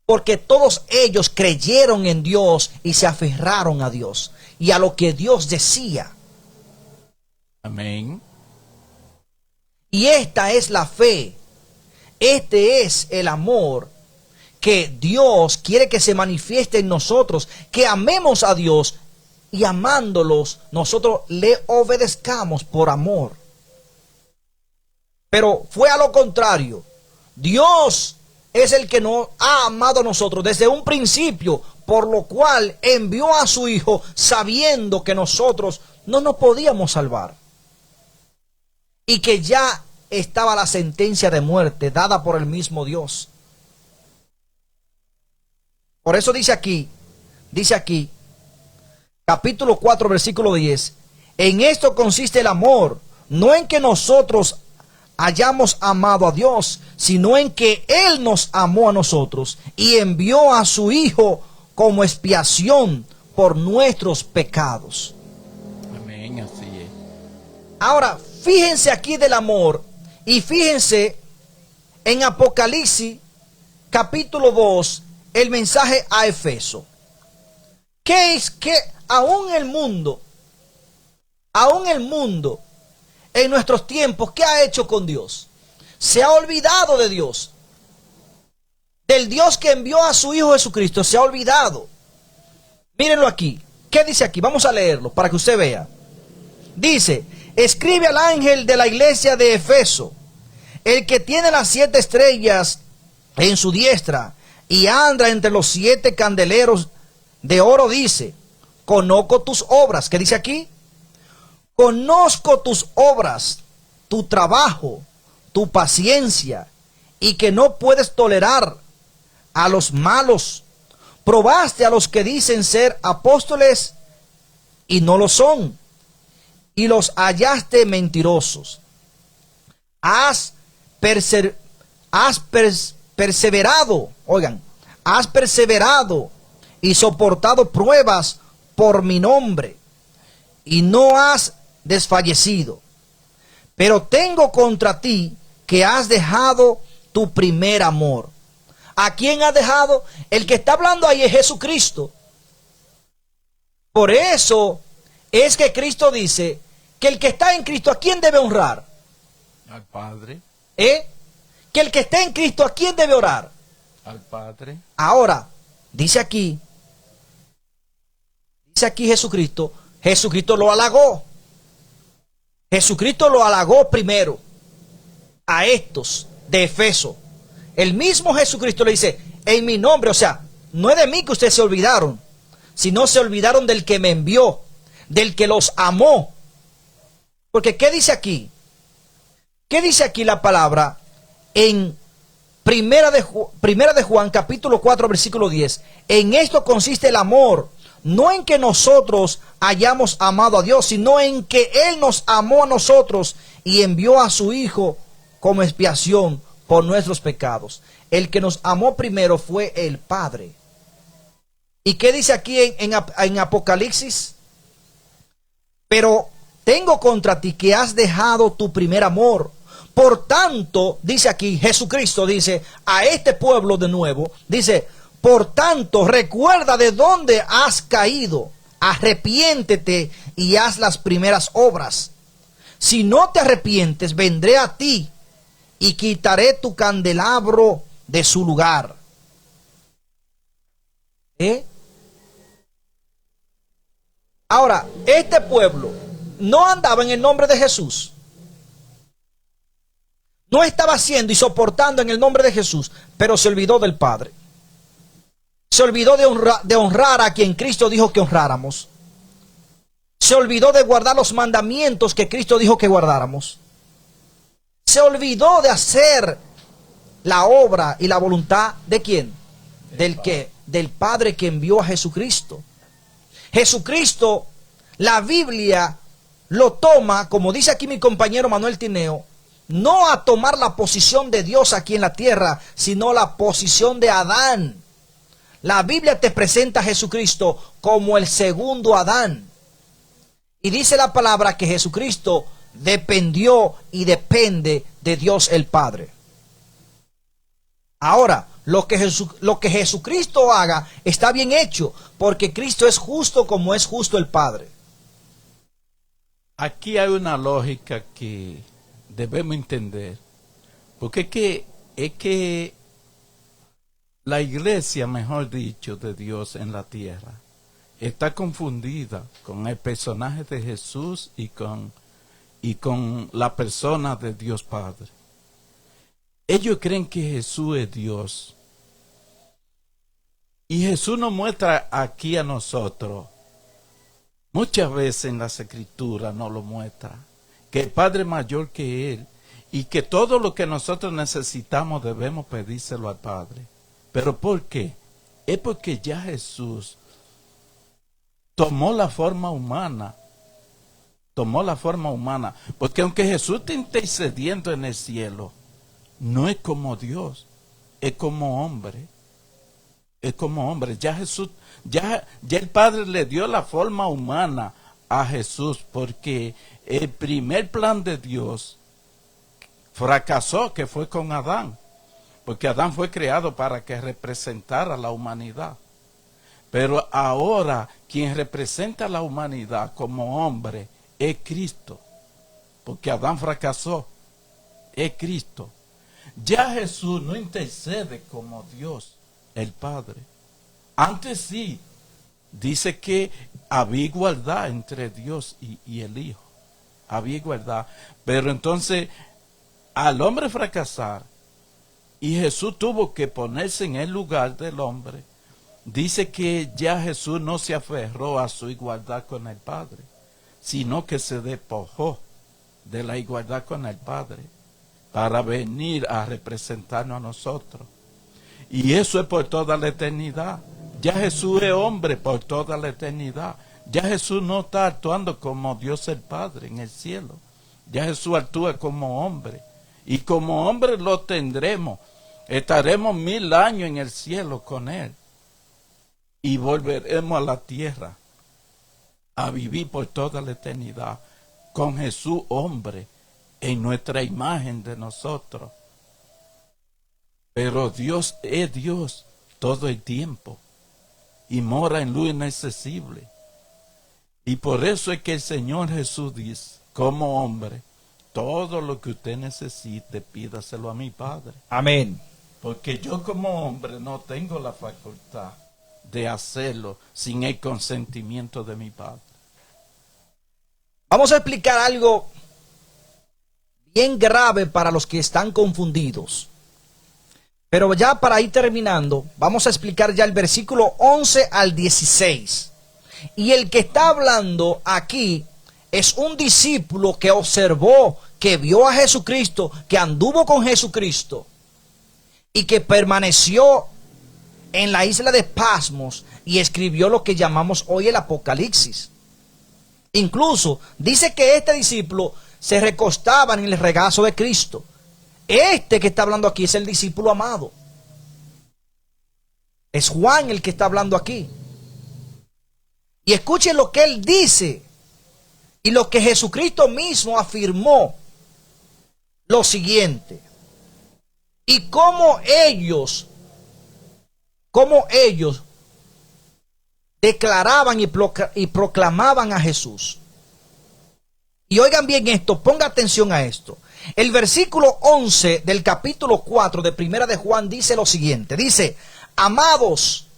Porque todos ellos creyeron en Dios y se aferraron a Dios y a lo que Dios decía. Amén. Y esta es la fe. Este es el amor que Dios quiere que se manifieste en nosotros, que amemos a Dios y amándolos nosotros le obedezcamos por amor. Pero fue a lo contrario. Dios es el que nos ha amado a nosotros desde un principio, por lo cual envió a su Hijo sabiendo que nosotros no nos podíamos salvar y que ya estaba la sentencia de muerte dada por el mismo Dios. Por eso dice aquí, capítulo 4, versículo 10, en esto consiste el amor, no en que nosotros hayamos amado a Dios, sino en que Él nos amó a nosotros y envió a su Hijo como expiación por nuestros pecados. Amén, así es. Ahora, fíjense aquí del amor y fíjense en Apocalipsis capítulo 2, el mensaje a Efeso. ¿Qué es que aún el mundo, en nuestros tiempos, ¿qué ha hecho con Dios? Se ha olvidado de Dios. Del Dios que envió a su Hijo Jesucristo, se ha olvidado. Mírenlo aquí. ¿Qué dice aquí? Vamos a leerlo para que usted vea. Dice, escribe al ángel de la iglesia de Efeso, el que tiene las 7 estrellas en su diestra y anda entre los 7 candeleros de oro, dice, conozco tus obras. ¿Qué dice aquí? Conozco tus obras, tu trabajo, tu paciencia, y que no puedes tolerar a los malos. Probaste a los que dicen ser apóstoles y no lo son, y los hallaste mentirosos. Has perseverado, oigan, has perseverado y soportado pruebas por mi nombre, y no has desfallecido. Pero tengo contra ti que has dejado tu primer amor. ¿A quién has dejado? El que está hablando ahí es Jesucristo. Por eso es que Cristo dice que el que está en Cristo, ¿a quién debe honrar? Al Padre. Que el que está en Cristo, ¿a quién debe orar? Al Padre. Ahora, dice aquí Jesucristo lo halagó. Jesucristo lo halagó primero a estos de Efeso. El mismo Jesucristo le dice, en mi nombre, o sea, no es de mí que ustedes se olvidaron, sino se olvidaron del que me envió, del que los amó. Porque ¿qué dice aquí? ¿Qué dice aquí la palabra en Primera de Juan, capítulo 4, versículo 10? En esto consiste el amor, no en que nosotros hayamos amado a Dios, sino en que Él nos amó a nosotros y envió a su Hijo como expiación por nuestros pecados. El que nos amó primero fue el Padre. ¿Y qué dice aquí en Apocalipsis? Pero tengo contra ti que has dejado tu primer amor. Por tanto, dice aquí, Jesucristo dice a este pueblo de nuevo, dice, por tanto, recuerda de dónde has caído, arrepiéntete y haz las primeras obras. Si no te arrepientes, vendré a ti y quitaré tu candelabro de su lugar. Ahora, este pueblo no andaba en el nombre de Jesús. No estaba haciendo y soportando en el nombre de Jesús, pero se olvidó del Padre. Se olvidó de honrar a quien Cristo dijo que honráramos. Se olvidó de guardar los mandamientos que Cristo dijo que guardáramos. Se olvidó de hacer la obra y la voluntad ¿de quién? Del Padre que envió a Jesucristo. Jesucristo, la Biblia lo toma, como dice aquí mi compañero Manuel Tineo, no a tomar la posición de Dios aquí en la tierra, sino la posición de Adán. La Biblia te presenta a Jesucristo como el segundo Adán. Y dice la palabra que Jesucristo dependió y depende de Dios el Padre. Ahora, lo que Jesucristo haga está bien hecho, porque Cristo es justo como es justo el Padre. Aquí hay una lógica que debemos entender, porque es que la iglesia, mejor dicho, de Dios en la tierra, está confundida con el personaje de Jesús y con la persona de Dios Padre. Ellos creen que Jesús es Dios. Y Jesús nos muestra aquí a nosotros, muchas veces en las Escrituras nos lo muestra, que el Padre es mayor que Él y que todo lo que nosotros necesitamos debemos pedírselo al Padre. ¿Pero por qué? Es porque ya Jesús tomó la forma humana. Porque aunque Jesús está intercediendo en el cielo, no es como Dios, es como hombre. Ya Jesús, ya el Padre le dio la forma humana a Jesús, porque el primer plan de Dios fracasó, que fue con Adán. Porque Adán fue creado para que representara la humanidad. Pero ahora quien representa la humanidad como hombre es Cristo. Porque Adán fracasó. Es Cristo. Ya Jesús no intercede como Dios, el Padre. Antes sí, dice que había igualdad entre Dios y el Hijo. Había igualdad. Pero entonces, al hombre fracasar, y Jesús tuvo que ponerse en el lugar del hombre, dice que ya Jesús no se aferró a su igualdad con el Padre, sino que se despojó de la igualdad con el Padre para venir a representarnos a nosotros. Y eso es por toda la eternidad. Ya Jesús es hombre por toda la eternidad. Ya Jesús no está actuando como Dios el Padre en el cielo. Ya Jesús actúa como hombre. Y como hombre lo tendremos. Estaremos 1000 años en el cielo con Él. Y volveremos a la tierra a vivir por toda la eternidad con Jesús hombre en nuestra imagen de nosotros. Pero Dios es Dios todo el tiempo y mora en luz inaccesible. Y por eso es que el Señor Jesús dice, como hombre, todo lo que usted necesite, pídaselo a mi Padre. Amén. Porque yo como hombre no tengo la facultad de hacerlo sin el consentimiento de mi Padre. Vamos a explicar algo bien grave para los que están confundidos. Pero ya para ir terminando, vamos a explicar ya el versículo 11 al 16. Y el que está hablando aquí es un discípulo que observó, que vio a Jesucristo, que anduvo con Jesucristo y que permaneció en la isla de Pasmos y escribió lo que llamamos hoy el Apocalipsis. Incluso dice que este discípulo se recostaba en el regazo de Cristo. Este que está hablando aquí es el discípulo amado. Es Juan el que está hablando aquí. Y escuchen lo que él dice y lo que Jesucristo mismo afirmó. Lo siguiente. Y cómo ellos declaraban y proclamaban a Jesús. Y oigan bien esto, ponga atención a esto. El versículo 11 del capítulo 4 de Primera de Juan dice lo siguiente. Dice, amados,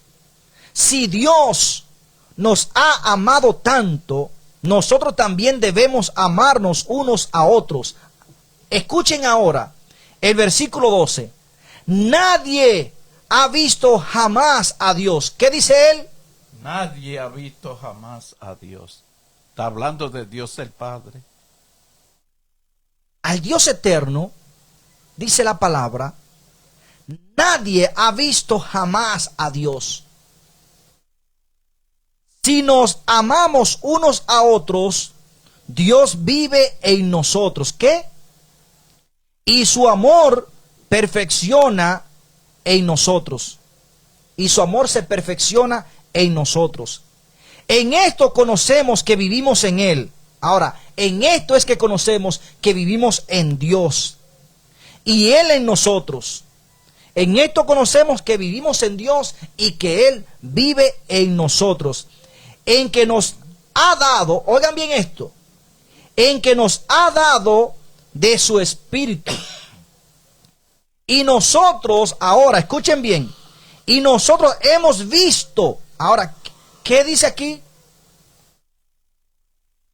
si Dios nos ha amado tanto, nosotros también debemos amarnos unos a otros. Escuchen ahora el versículo 12. Nadie ha visto jamás a Dios. ¿Qué dice él? Nadie ha visto jamás a Dios. Está hablando de Dios el Padre. Al Dios eterno, dice la palabra, nadie ha visto jamás a Dios. Si nos amamos unos a otros, Dios vive en nosotros. ¿Qué? Y su amor perfecciona en nosotros. Y su amor se perfecciona en nosotros. En esto conocemos que vivimos en Él Ahora, en esto es que conocemos que vivimos en Dios y Él en nosotros. En esto conocemos que vivimos en Dios y que Él vive en nosotros. En que nos ha dado, oigan bien esto, en que nos ha dado de su Espíritu. Y nosotros, ahora, escuchen bien, y nosotros hemos visto, ahora, ¿qué dice aquí?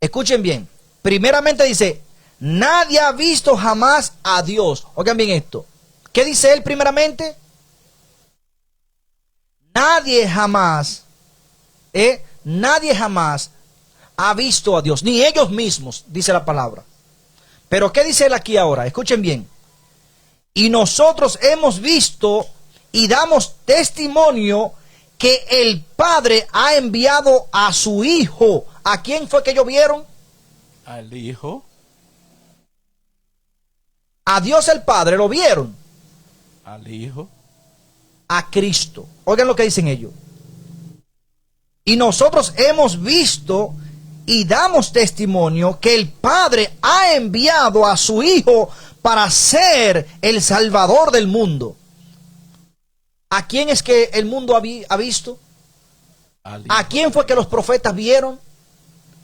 Escuchen bien, primeramente dice, nadie ha visto jamás a Dios. Oigan bien esto. ¿Qué dice él primeramente? Nadie jamás ha visto a Dios, ni ellos mismos, dice la palabra. Pero ¿qué dice él aquí ahora? Escuchen bien. Y nosotros hemos visto y damos testimonio que el Padre ha enviado a su Hijo. ¿A quién fue que ellos vieron? Al Hijo. A Dios el Padre lo vieron. Al Hijo. A Cristo. Oigan lo que dicen ellos. Y nosotros hemos visto y damos testimonio que el Padre ha enviado a su Hijo para ser el Salvador del mundo. ¿A quién es que el mundo ha visto? ¿A quién fue que los profetas vieron?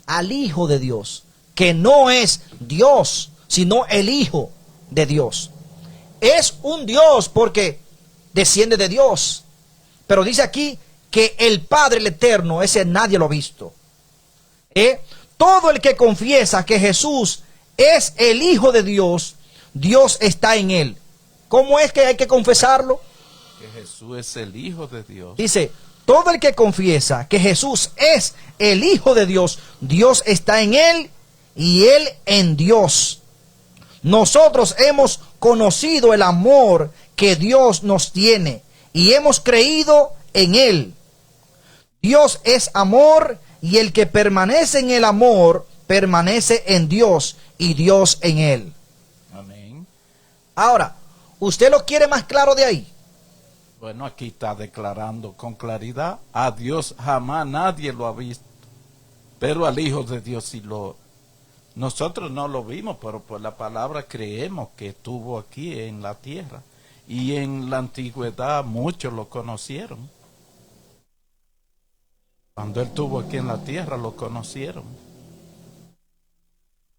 Al Hijo de Dios, que no es Dios, sino el Hijo de Dios. Es un Dios porque desciende de Dios. Pero dice aquí que el Padre el Eterno, ese nadie lo ha visto. Todo el que confiesa que Jesús es el Hijo de Dios, Dios está en él. ¿Cómo es que hay que confesarlo? Que Jesús es el Hijo de Dios. Dice, todo el que confiesa que Jesús es el Hijo de Dios, Dios está en él y él en Dios. Nosotros hemos conocido el amor que Dios nos tiene y hemos creído en él. Dios es amor y el que permanece en el amor permanece en Dios y Dios en él. Amén. Ahora, ¿usted lo quiere más claro de ahí? Bueno, aquí está declarando con claridad, a Dios jamás nadie lo ha visto, pero al Hijo de Dios sí lo... Nosotros no lo vimos, pero por la palabra creemos que estuvo aquí en la tierra. Y en la antigüedad muchos lo conocieron. Cuando Él estuvo aquí en la tierra lo conocieron.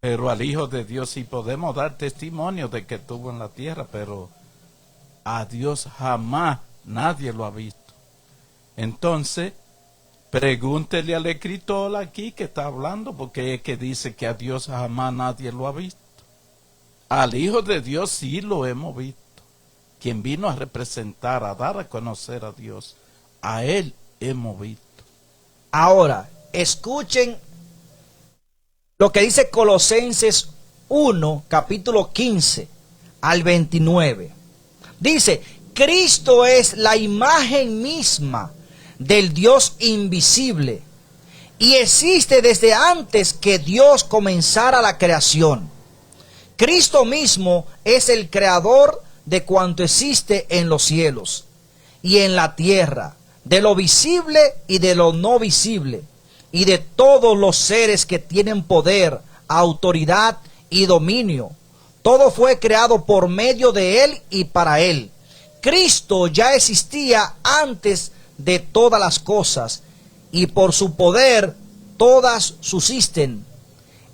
Pero al Hijo de Dios sí podemos dar testimonio de que estuvo en la tierra, pero a Dios jamás nadie lo ha visto. Entonces, pregúntele al escritor aquí que está hablando, porque es que dice que a Dios jamás nadie lo ha visto. Al Hijo de Dios sí lo hemos visto. Quien vino a representar, a dar a conocer a Dios, a Él hemos visto. Ahora, escuchen lo que dice Colosenses 1, capítulo 15 al 29. Dice, Cristo es la imagen misma del Dios invisible y existe desde antes que Dios comenzara la creación. Cristo mismo es el creador de cuanto existe en los cielos y en la tierra, de lo visible y de lo no visible, y de todos los seres que tienen poder, autoridad y dominio. Todo fue creado por medio de Él y para Él. Cristo ya existía antes de todas las cosas, y por su poder todas subsisten.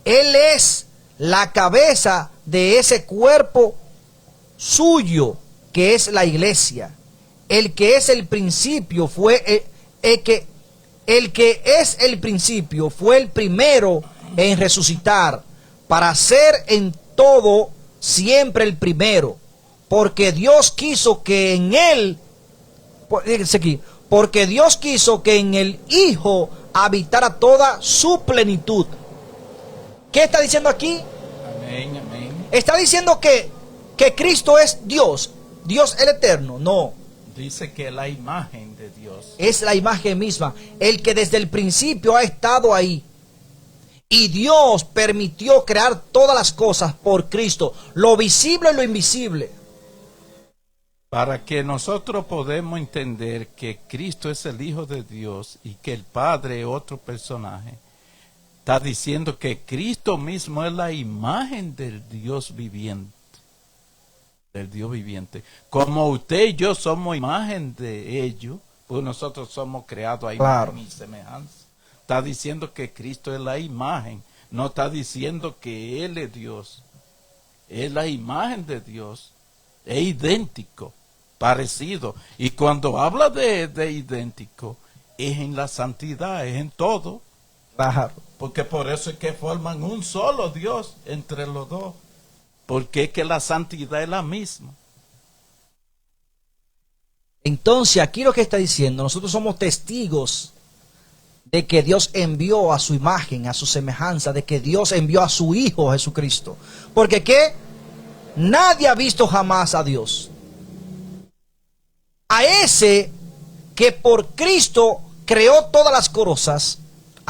Él es la cabeza de ese cuerpo suyo, que es la iglesia. El que es el principio fue el que es el principio fue el primero en resucitar, para ser en todo siempre el primero, porque Dios quiso que en él, porque Dios quiso que en el Hijo habitara toda su plenitud. ¿Qué está diciendo aquí? Amén, amén. ¿Está diciendo que Cristo es Dios, Dios el eterno? No. Dice que la imagen de Dios. Es la imagen misma, el que desde el principio ha estado ahí. Y Dios permitió crear todas las cosas por Cristo, lo visible y lo invisible. Para que nosotros podamos entender que Cristo es el Hijo de Dios y que el Padre es otro personaje, Está diciendo que Cristo mismo es la imagen del Dios viviente. Del Dios viviente. Como usted y yo somos imagen de ellos, pues nosotros somos creados a Claro. imagen y semejanza. Está diciendo que Cristo es la imagen. No está diciendo que Él es Dios. Es la imagen de Dios. Es idéntico, parecido. Y cuando habla de idéntico, es en la santidad, es en todo. Claro. Porque por eso es que forman un solo Dios entre los dos. Porque es que la santidad es la misma. Entonces, aquí lo que está diciendo, nosotros somos testigos de que Dios envió a su imagen, a su semejanza, de que Dios envió a su Hijo Jesucristo. Porque ¿qué? Nadie ha visto jamás a Dios. A ese que por Cristo creó todas las cosas,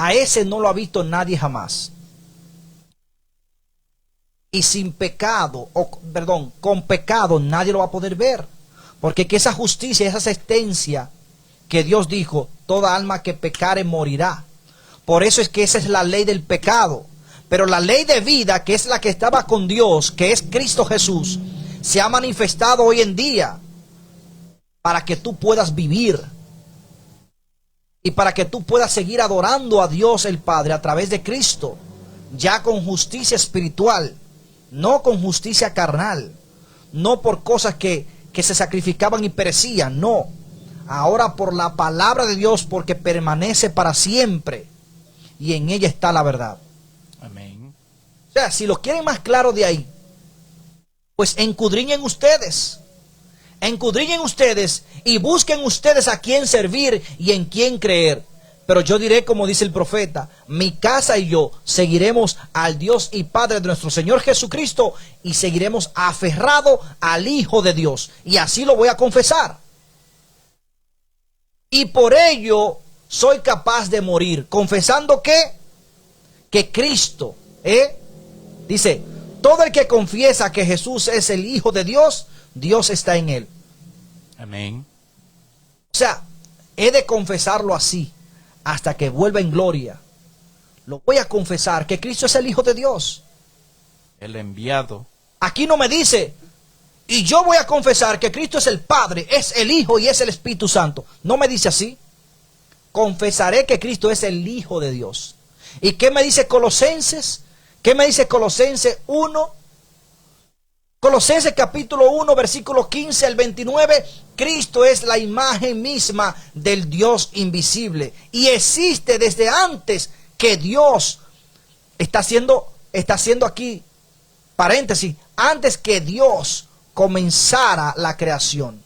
a ese no lo ha visto nadie jamás. Y sin pecado, con pecado nadie lo va a poder ver. Porque que esa justicia, esa sentencia que Dios dijo, toda alma que pecare morirá. Por eso es que esa es la ley del pecado. Pero la ley de vida, que es la que estaba con Dios, que es Cristo Jesús, se ha manifestado hoy en día para que tú puedas vivir. Y para que tú puedas seguir adorando a Dios el Padre a través de Cristo, ya con justicia espiritual, no con justicia carnal, no por cosas que se sacrificaban y perecían, no. Ahora por la palabra de Dios, porque permanece para siempre, y en ella está la verdad. Amén. O sea, si lo quieren más claro de ahí, pues encudriñen ustedes y busquen ustedes a quién servir y en quién creer. Pero yo diré, como dice el profeta, mi casa y yo seguiremos al Dios y Padre de nuestro Señor Jesucristo y seguiremos aferrado al Hijo de Dios. Y así lo voy a confesar. Y por ello soy capaz de morir, confesando que Cristo, dice, todo el que confiesa que Jesús es el Hijo de Dios, Dios está en él. Amén. O sea, he de confesarlo así hasta que vuelva en gloria. Lo voy a confesar que Cristo es el Hijo de Dios. El enviado. Aquí no me dice, y yo voy a confesar que Cristo es el Padre, es el Hijo y es el Espíritu Santo. No me dice así. Confesaré que Cristo es el Hijo de Dios. ¿Y qué me dice Colosenses? ¿Qué me dice Colosenses 1? Colosenses capítulo 1, versículo 15 al 29, Cristo es la imagen misma del Dios invisible y existe desde antes que Dios está haciendo aquí, paréntesis, antes que Dios comenzara la creación.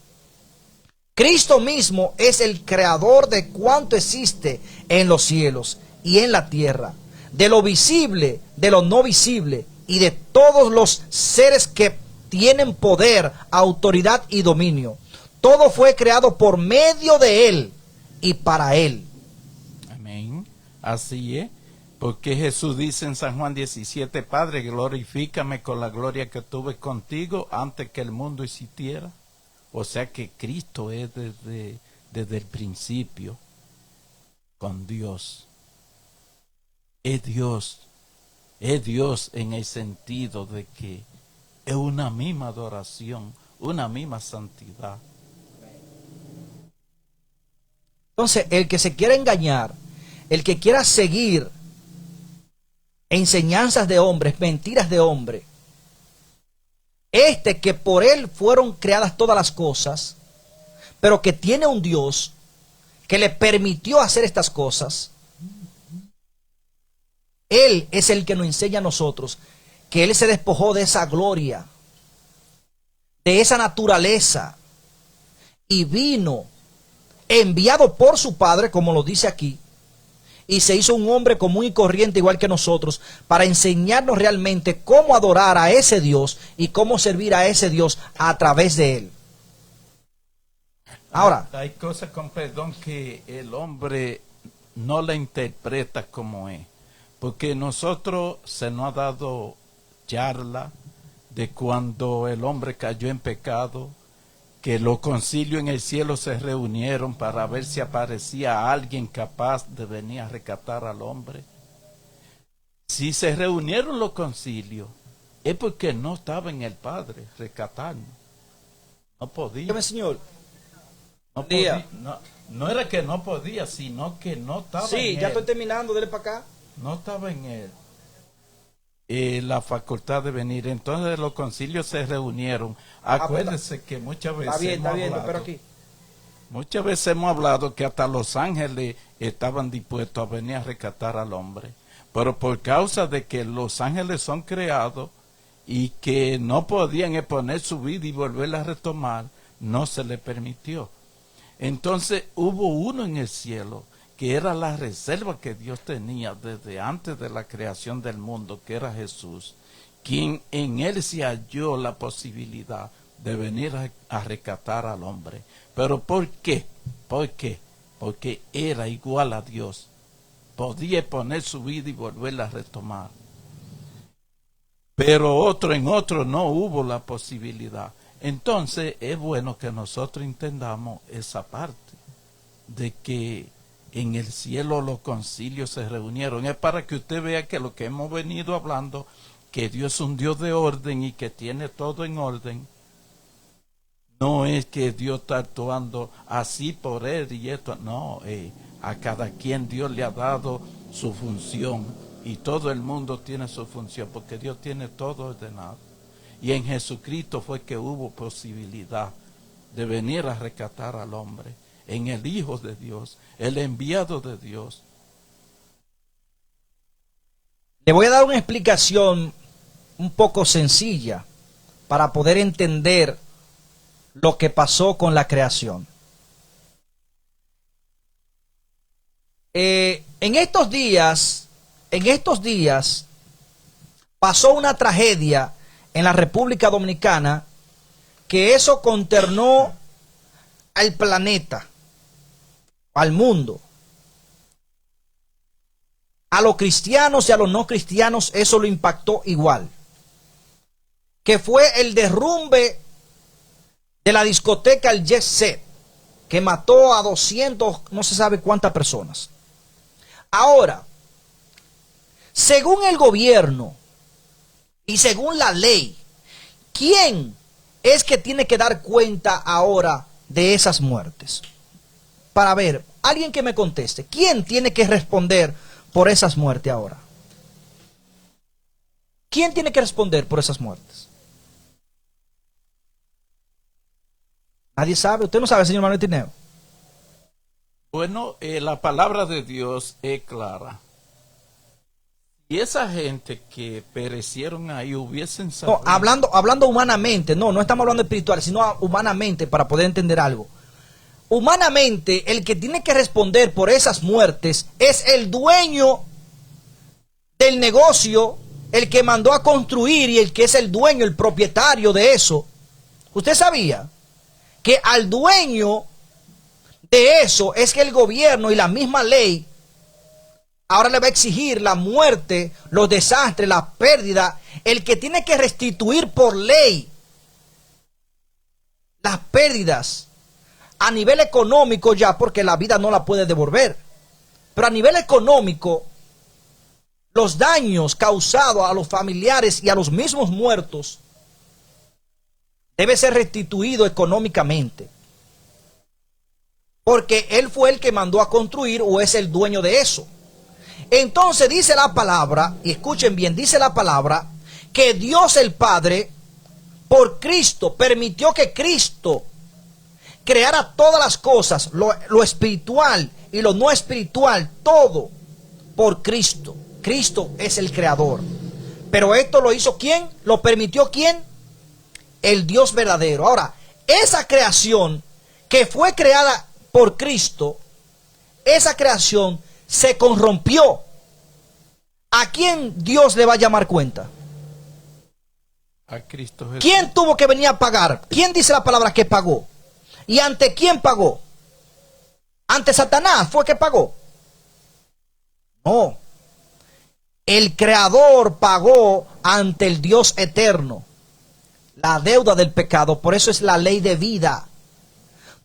Cristo mismo es el creador de cuanto existe en los cielos y en la tierra, de lo visible, de lo no visible y de todos los seres que tienen poder, autoridad y dominio. Todo fue creado por medio de Él y para Él. Amén. Así es. Porque Jesús dice en San Juan 17, Padre, glorifícame con la gloria que tuve contigo antes que el mundo existiera. O sea que Cristo es desde el principio con Dios. Es Dios. Es Dios en el sentido de que es una misma adoración, una misma santidad. Entonces, el que se quiera engañar, el que quiera seguir enseñanzas de hombres, mentiras de hombre, que por él fueron creadas todas las cosas, pero que tiene un Dios que le permitió hacer estas cosas, Él es el que nos enseña a nosotros que Él se despojó de esa gloria, de esa naturaleza, y vino enviado por su Padre, como lo dice aquí, y se hizo un hombre común y corriente igual que nosotros, para enseñarnos realmente cómo adorar a ese Dios y cómo servir a ese Dios a través de Él. Ahora, hay cosas, con perdón, que el hombre no la interpreta como es, porque nosotros se nos ha dado charla de cuando el hombre cayó en pecado, que los concilios en el cielo se reunieron para ver si aparecía alguien capaz de venir a rescatar al hombre. Si se reunieron los concilios, es porque no estaba en el Padre rescatarnos. No podía. Dígame, Señor. No podía. No era que no podía, sino que no estaba en Sí, él. ya estoy terminando, dele para acá. No estaba en él la facultad de venir. Entonces los concilios se reunieron. Acuérdense que muchas veces Está bien, pero aquí. Muchas veces hemos hablado que hasta los ángeles estaban dispuestos a venir a rescatar al hombre. Pero por causa de que los ángeles son creados y que no podían exponer su vida y volverla a retomar, no se les permitió. Entonces hubo uno en el cielo que era la reserva que Dios tenía desde antes de la creación del mundo, que era Jesús, quien en él se halló la posibilidad de venir a rescatar al hombre. ¿Pero por qué? ¿Por qué? Porque era igual a Dios. Podía poner su vida y volverla a retomar. Pero en otro no hubo la posibilidad. Entonces es bueno que nosotros entendamos esa parte de que en el cielo los concilios se reunieron. Es para que usted vea que lo que hemos venido hablando, que Dios es un Dios de orden y que tiene todo en orden, no es que Dios está actuando así por él y esto. No, a cada quien Dios le ha dado su función y todo el mundo tiene su función porque Dios tiene todo ordenado. Y en Jesucristo fue que hubo posibilidad de venir a rescatar al hombre, en el Hijo de Dios, el enviado de Dios. Le voy a dar una explicación un poco sencilla para poder entender lo que pasó con la creación. En estos días pasó una tragedia en la República Dominicana que eso consternó al planeta, al mundo. A los cristianos y a los no cristianos eso lo impactó igual. Que fue el derrumbe de la discoteca El Jet Set, que mató a 200, no se sabe cuántas personas. Ahora, según el gobierno y según la ley, ¿quién es que tiene que dar cuenta ahora de esas muertes? Para ver, alguien que me conteste, ¿quién tiene que responder por esas muertes ahora? ¿Quién tiene que responder por esas muertes? Nadie sabe. Usted no sabe, señor Manuel Tineo. Bueno, la palabra de Dios es clara. Y esa gente que perecieron ahí hubiesen sabido. No, hablando humanamente, no estamos hablando espiritual, sino humanamente para poder entender algo. Humanamente, el que tiene que responder por esas muertes es el dueño del negocio, el que mandó a construir y el que es el dueño, el propietario de eso. ¿Usted sabía que al dueño de eso es que el gobierno y la misma ley ahora le va a exigir la muerte, los desastres, la pérdida? El que tiene que restituir por ley las pérdidas a nivel económico ya, porque la vida no la puede devolver, pero a nivel económico, los daños causados a los familiares y a los mismos muertos debe ser restituido económicamente, porque él fue el que mandó a construir o es el dueño de eso. Entonces dice la palabra, y escuchen bien, dice la palabra que Dios el Padre por Cristo permitió que Cristo creara todas las cosas, lo espiritual y lo no espiritual, todo por Cristo. Cristo es el creador. Pero esto lo hizo ¿quién? ¿Lo permitió quién? El Dios verdadero. Ahora, esa creación que fue creada por Cristo, esa creación se corrompió. ¿A quién Dios le va a llamar cuenta? A Cristo Jesús. ¿Quién tuvo que venir a pagar? ¿Quién dice la palabra que pagó? ¿Y ante quién pagó? ¿Ante Satanás fue que pagó? No. El creador pagó ante el Dios eterno la deuda del pecado. Por eso es la ley de vida.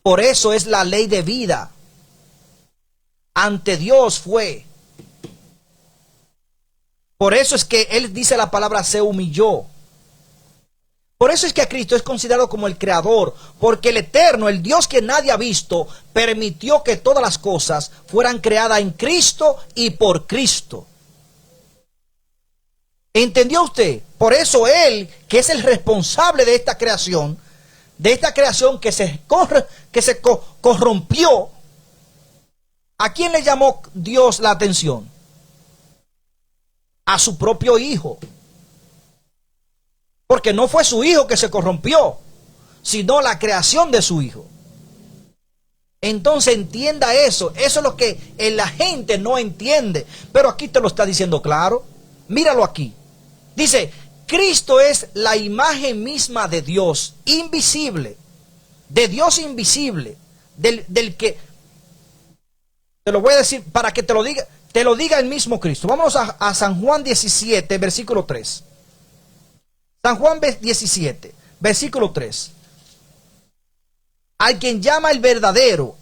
Por eso es la ley de vida. Ante Dios fue. Por eso es que él dice la palabra se humilló. Por eso es que Cristo es considerado como el creador, porque el eterno, el Dios que nadie ha visto, permitió que todas las cosas fueran creadas en Cristo y por Cristo. ¿Entendió usted? Por eso él, que es el responsable de esta creación que se corrompió, ¿a quién le llamó Dios la atención? A su propio hijo. Porque no fue su hijo que se corrompió, sino la creación de su hijo. Entonces entienda eso. Eso es lo que la gente no entiende. Pero aquí te lo está diciendo claro. Míralo aquí. Dice, Cristo es la imagen misma de Dios, invisible. De Dios invisible. Del que, te lo voy a decir para que te lo diga el mismo Cristo. Vamos a San Juan 17, versículo 3. San Juan 17, versículo 3. Al quien llama el verdadero.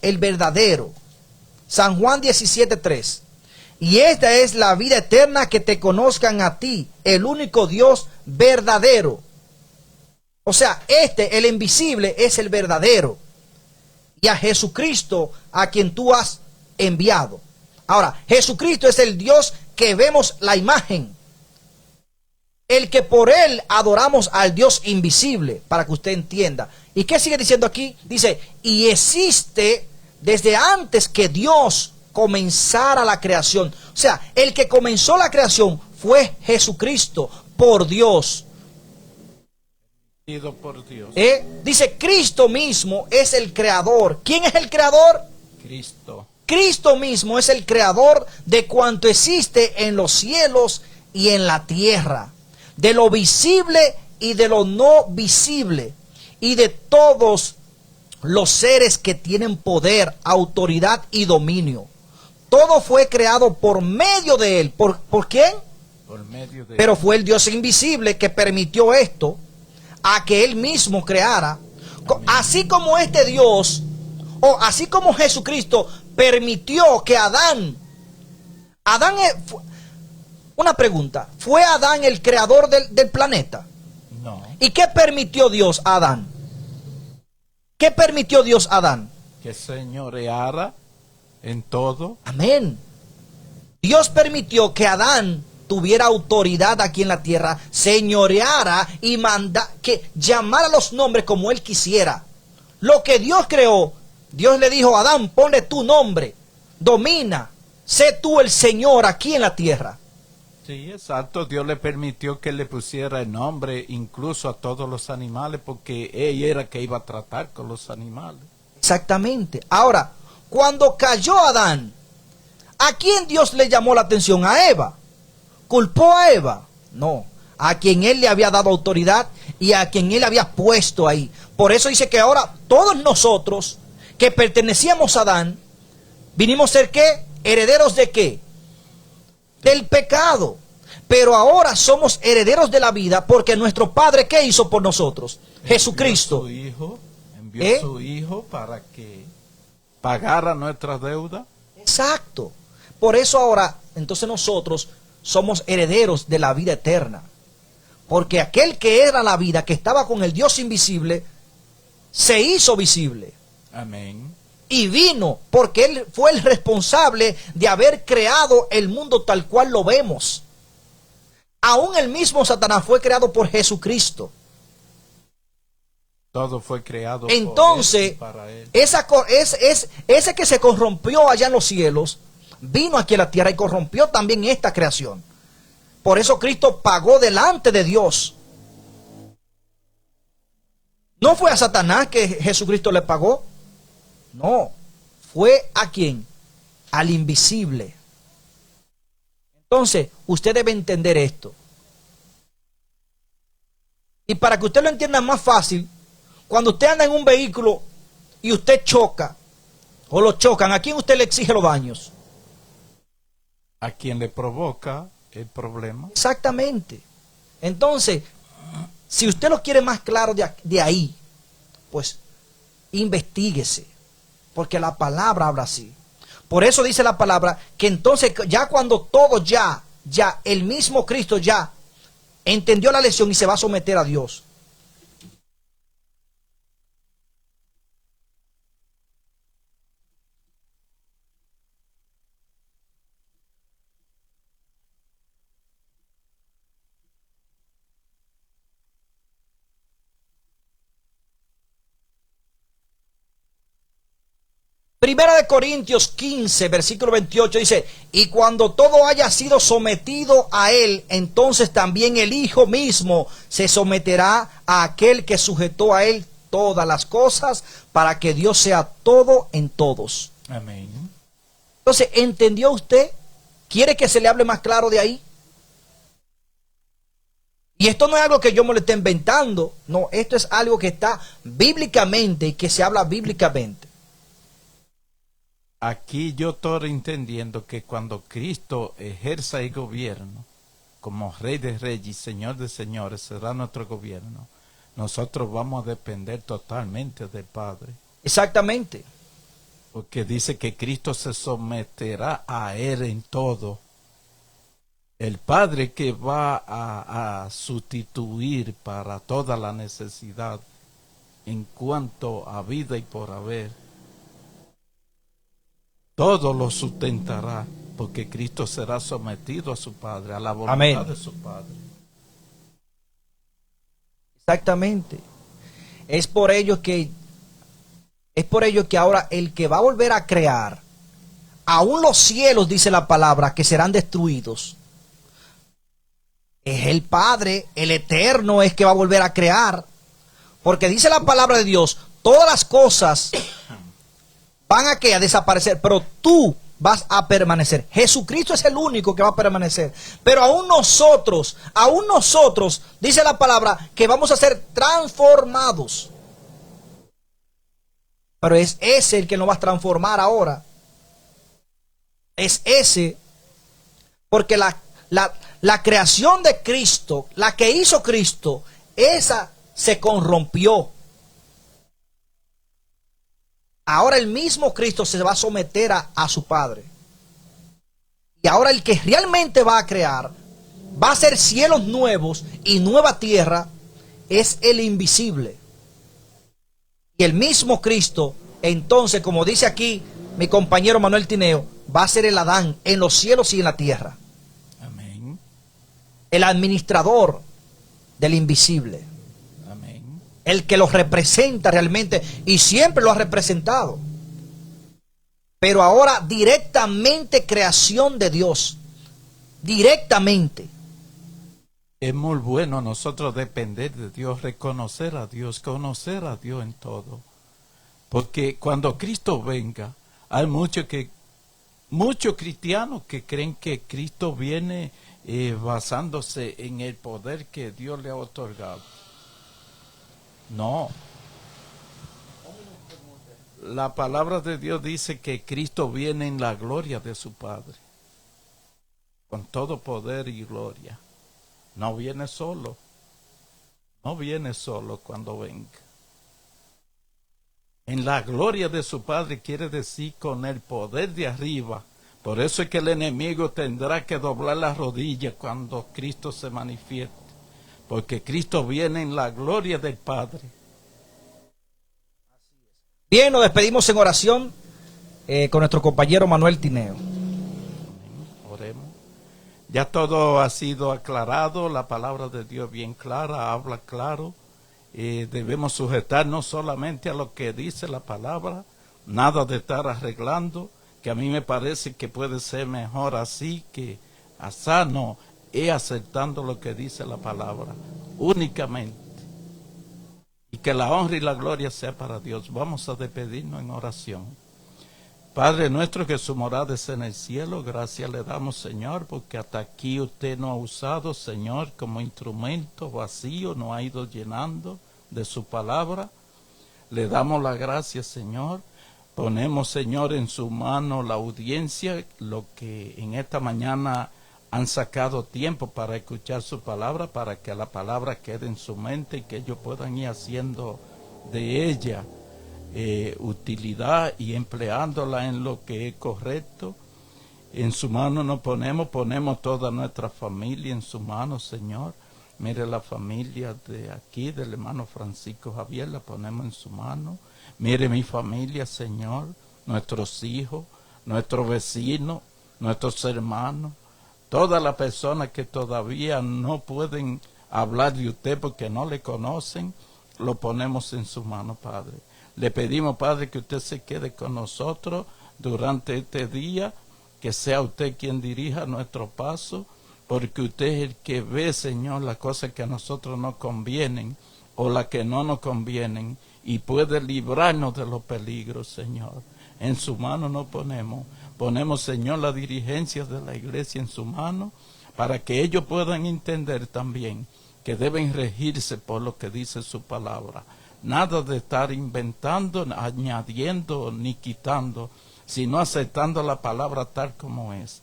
San Juan 17, 3. Y esta es la vida eterna, que te conozcan a ti, el único Dios verdadero. O sea, el invisible, es el verdadero. Y a Jesucristo, a quien tú has enviado. Ahora, Jesucristo es el Dios que vemos la imagen. El que por él adoramos al Dios invisible, para que usted entienda. ¿Y qué sigue diciendo aquí? Dice, y existe desde antes que Dios comenzara la creación. O sea, el que comenzó la creación fue Jesucristo, por Dios. Por Dios. Dice, Cristo mismo es el creador. ¿Quién es el creador? Cristo. Cristo mismo es el creador de cuanto existe en los cielos y en la tierra, de lo visible y de lo no visible, y de todos los seres que tienen poder, autoridad y dominio. Todo fue creado por medio de él. ¿Por quién? Por medio de Pero fue el Dios invisible que permitió esto, a que él mismo creara. Así como este Dios, o así como Jesucristo permitió que Adán, una pregunta, ¿fue Adán el creador del planeta? No. ¿Y qué permitió Dios a Adán? ¿Qué permitió Dios a Adán? Que señoreara en todo. Amén. Dios permitió que Adán tuviera autoridad aquí en la tierra, señoreara y que llamara los nombres como él quisiera. Lo que Dios creó, Dios le dijo a Adán, ponle tu nombre, domina, sé tú el Señor aquí en la tierra. Sí, exacto. Dios le permitió que le pusiera el nombre incluso a todos los animales, porque ella era que iba a tratar con los animales. Exactamente. Ahora, cuando cayó Adán, ¿a quién Dios le llamó la atención? ¿A Eva? ¿Culpó a Eva? No. A quien él le había dado autoridad y a quien él había puesto ahí. Por eso dice que ahora todos nosotros que pertenecíamos a Adán, vinimos a ser ¿qué? ¿Herederos de qué? Del pecado. Pero ahora somos herederos de la vida, porque nuestro Padre, ¿qué hizo por nosotros? Jesucristo. Envió su Hijo para que pagara nuestra deuda. Exacto. Por eso ahora, entonces nosotros somos herederos de la vida eterna. Porque aquel que era la vida, que estaba con el Dios invisible, se hizo visible. Amén. Y vino, porque él fue el responsable de haber creado el mundo tal cual lo vemos. Aún el mismo Satanás fue creado por Jesucristo. Todo fue creado entonces, por él, para él. Ese que se corrompió allá en los cielos, vino aquí a la tierra y corrompió también esta creación. Por eso Cristo pagó delante de Dios. No fue a Satanás que Jesucristo le pagó. No, fue a quién, al invisible. Entonces, usted debe entender esto. Y para que usted lo entienda más fácil, cuando usted anda en un vehículo y usted choca, o lo chocan, ¿a quién usted le exige los daños? A quien le provoca el problema. Exactamente. Entonces, si usted lo quiere más claro de ahí, pues investíguese. Porque la palabra habla así. Por eso dice la palabra que entonces ya cuando todos ya ya el mismo Cristo ya entendió la lección y se va a someter a Dios. Primera de Corintios 15, versículo 28 dice, y cuando todo haya sido sometido a él, entonces también el Hijo mismo se someterá a aquel que sujetó a él todas las cosas, para que Dios sea todo en todos. Amén. Entonces, ¿entendió usted? ¿Quiere que se le hable más claro de ahí? Y esto no es algo que yo me lo esté inventando, no, esto es algo que está bíblicamente y que se habla bíblicamente. Aquí yo estoy entendiendo que cuando Cristo ejerza el gobierno, como Rey de Reyes y Señor de Señores, será nuestro gobierno, nosotros vamos a depender totalmente del Padre. Exactamente. Porque dice que Cristo se someterá a Él en todo. El Padre que va a sustituir para toda la necesidad en cuanto a vida y por haber, todo lo sustentará, porque Cristo será sometido a su Padre, a la voluntad Amén. de su Padre. Exactamente. Es por ello que ahora el que va a volver a crear, aún los cielos, dice la palabra, que serán destruidos, es el Padre, el Eterno es que va a volver a crear. Porque dice la palabra de Dios, todas las cosas van a desaparecer, pero tú vas a permanecer. Jesucristo es el único que va a permanecer. Pero aún nosotros, dice la palabra, que vamos a ser transformados. Pero es ese el que nos va a transformar ahora. Es ese. Porque la creación de Cristo, la que hizo Cristo, esa se corrompió. Ahora el mismo Cristo se va a someter a su Padre. Y ahora el que realmente va a crear, va a hacer cielos nuevos y nueva tierra, es el invisible. Y el mismo Cristo, entonces, como dice aquí mi compañero Manuel Tineo, va a ser el Adán en los cielos y en la tierra. Amén. El administrador del invisible. Amén. El que los representa realmente y siempre lo ha representado. Pero ahora directamente creación de Dios. Directamente. Es muy bueno nosotros depender de Dios, reconocer a Dios, conocer a Dios en todo. Porque cuando Cristo venga, hay muchos cristianos que creen que Cristo viene basándose en el poder que Dios le ha otorgado. No. La palabra de Dios dice que Cristo viene en la gloria de su Padre, con todo poder y gloria. No viene solo. No viene solo cuando venga. En la gloria de su Padre quiere decir con el poder de arriba. Por eso es que el enemigo tendrá que doblar las rodillas cuando Cristo se manifieste. Porque Cristo viene en la gloria del Padre. Bien, nos despedimos en oración con nuestro compañero Manuel Tineo. Oremos. Ya todo ha sido aclarado, la palabra de Dios bien clara, habla claro. Debemos sujetarnos solamente a lo que dice la palabra, nada de estar arreglando, que a mí me parece que puede ser mejor así que asano y aceptando lo que dice la palabra, únicamente. Y que la honra y la gloria sea para Dios. Vamos a despedirnos en oración. Padre nuestro que su morada es en el cielo, gracias le damos, Señor, porque hasta aquí usted nos ha usado, Señor, como instrumento vacío, nos ha ido llenando de su palabra. Le damos la gracia, Señor. Ponemos, Señor, en su mano la audiencia, lo que en esta mañana han sacado tiempo para escuchar su palabra, para que la palabra quede en su mente y que ellos puedan ir haciendo de ella utilidad y empleándola en lo que es correcto. En su mano nos ponemos toda nuestra familia en su mano, Señor. Mire la familia de aquí, del hermano Francisco Javier, la ponemos en su mano. Mire mi familia, Señor, nuestros hijos, nuestros vecinos, nuestros hermanos, todas las personas que todavía no pueden hablar de usted porque no le conocen, lo ponemos en su mano, Padre. Le pedimos, Padre, que usted se quede con nosotros durante este día, que sea usted quien dirija nuestro paso, porque usted es el que ve, Señor, las cosas que a nosotros nos convienen o las que no nos convienen, y puede librarnos de los peligros, Señor. En su mano nos ponemos, Señor, la dirigencia de la iglesia en su mano, para que ellos puedan entender también que deben regirse por lo que dice su palabra. Nada de estar inventando, añadiendo ni quitando, sino aceptando la palabra tal como es.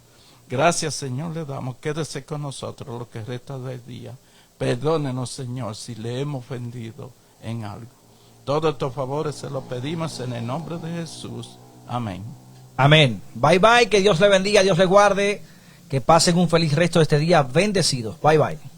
Gracias, Señor, le damos. Quédese con nosotros lo que resta del día. Perdónenos, Señor, si le hemos ofendido en algo. Todos estos favores se los pedimos en el nombre de Jesús. Amén. Amén. Bye bye, que Dios le bendiga, Dios le guarde, que pasen un feliz resto de este día bendecido. Bye bye.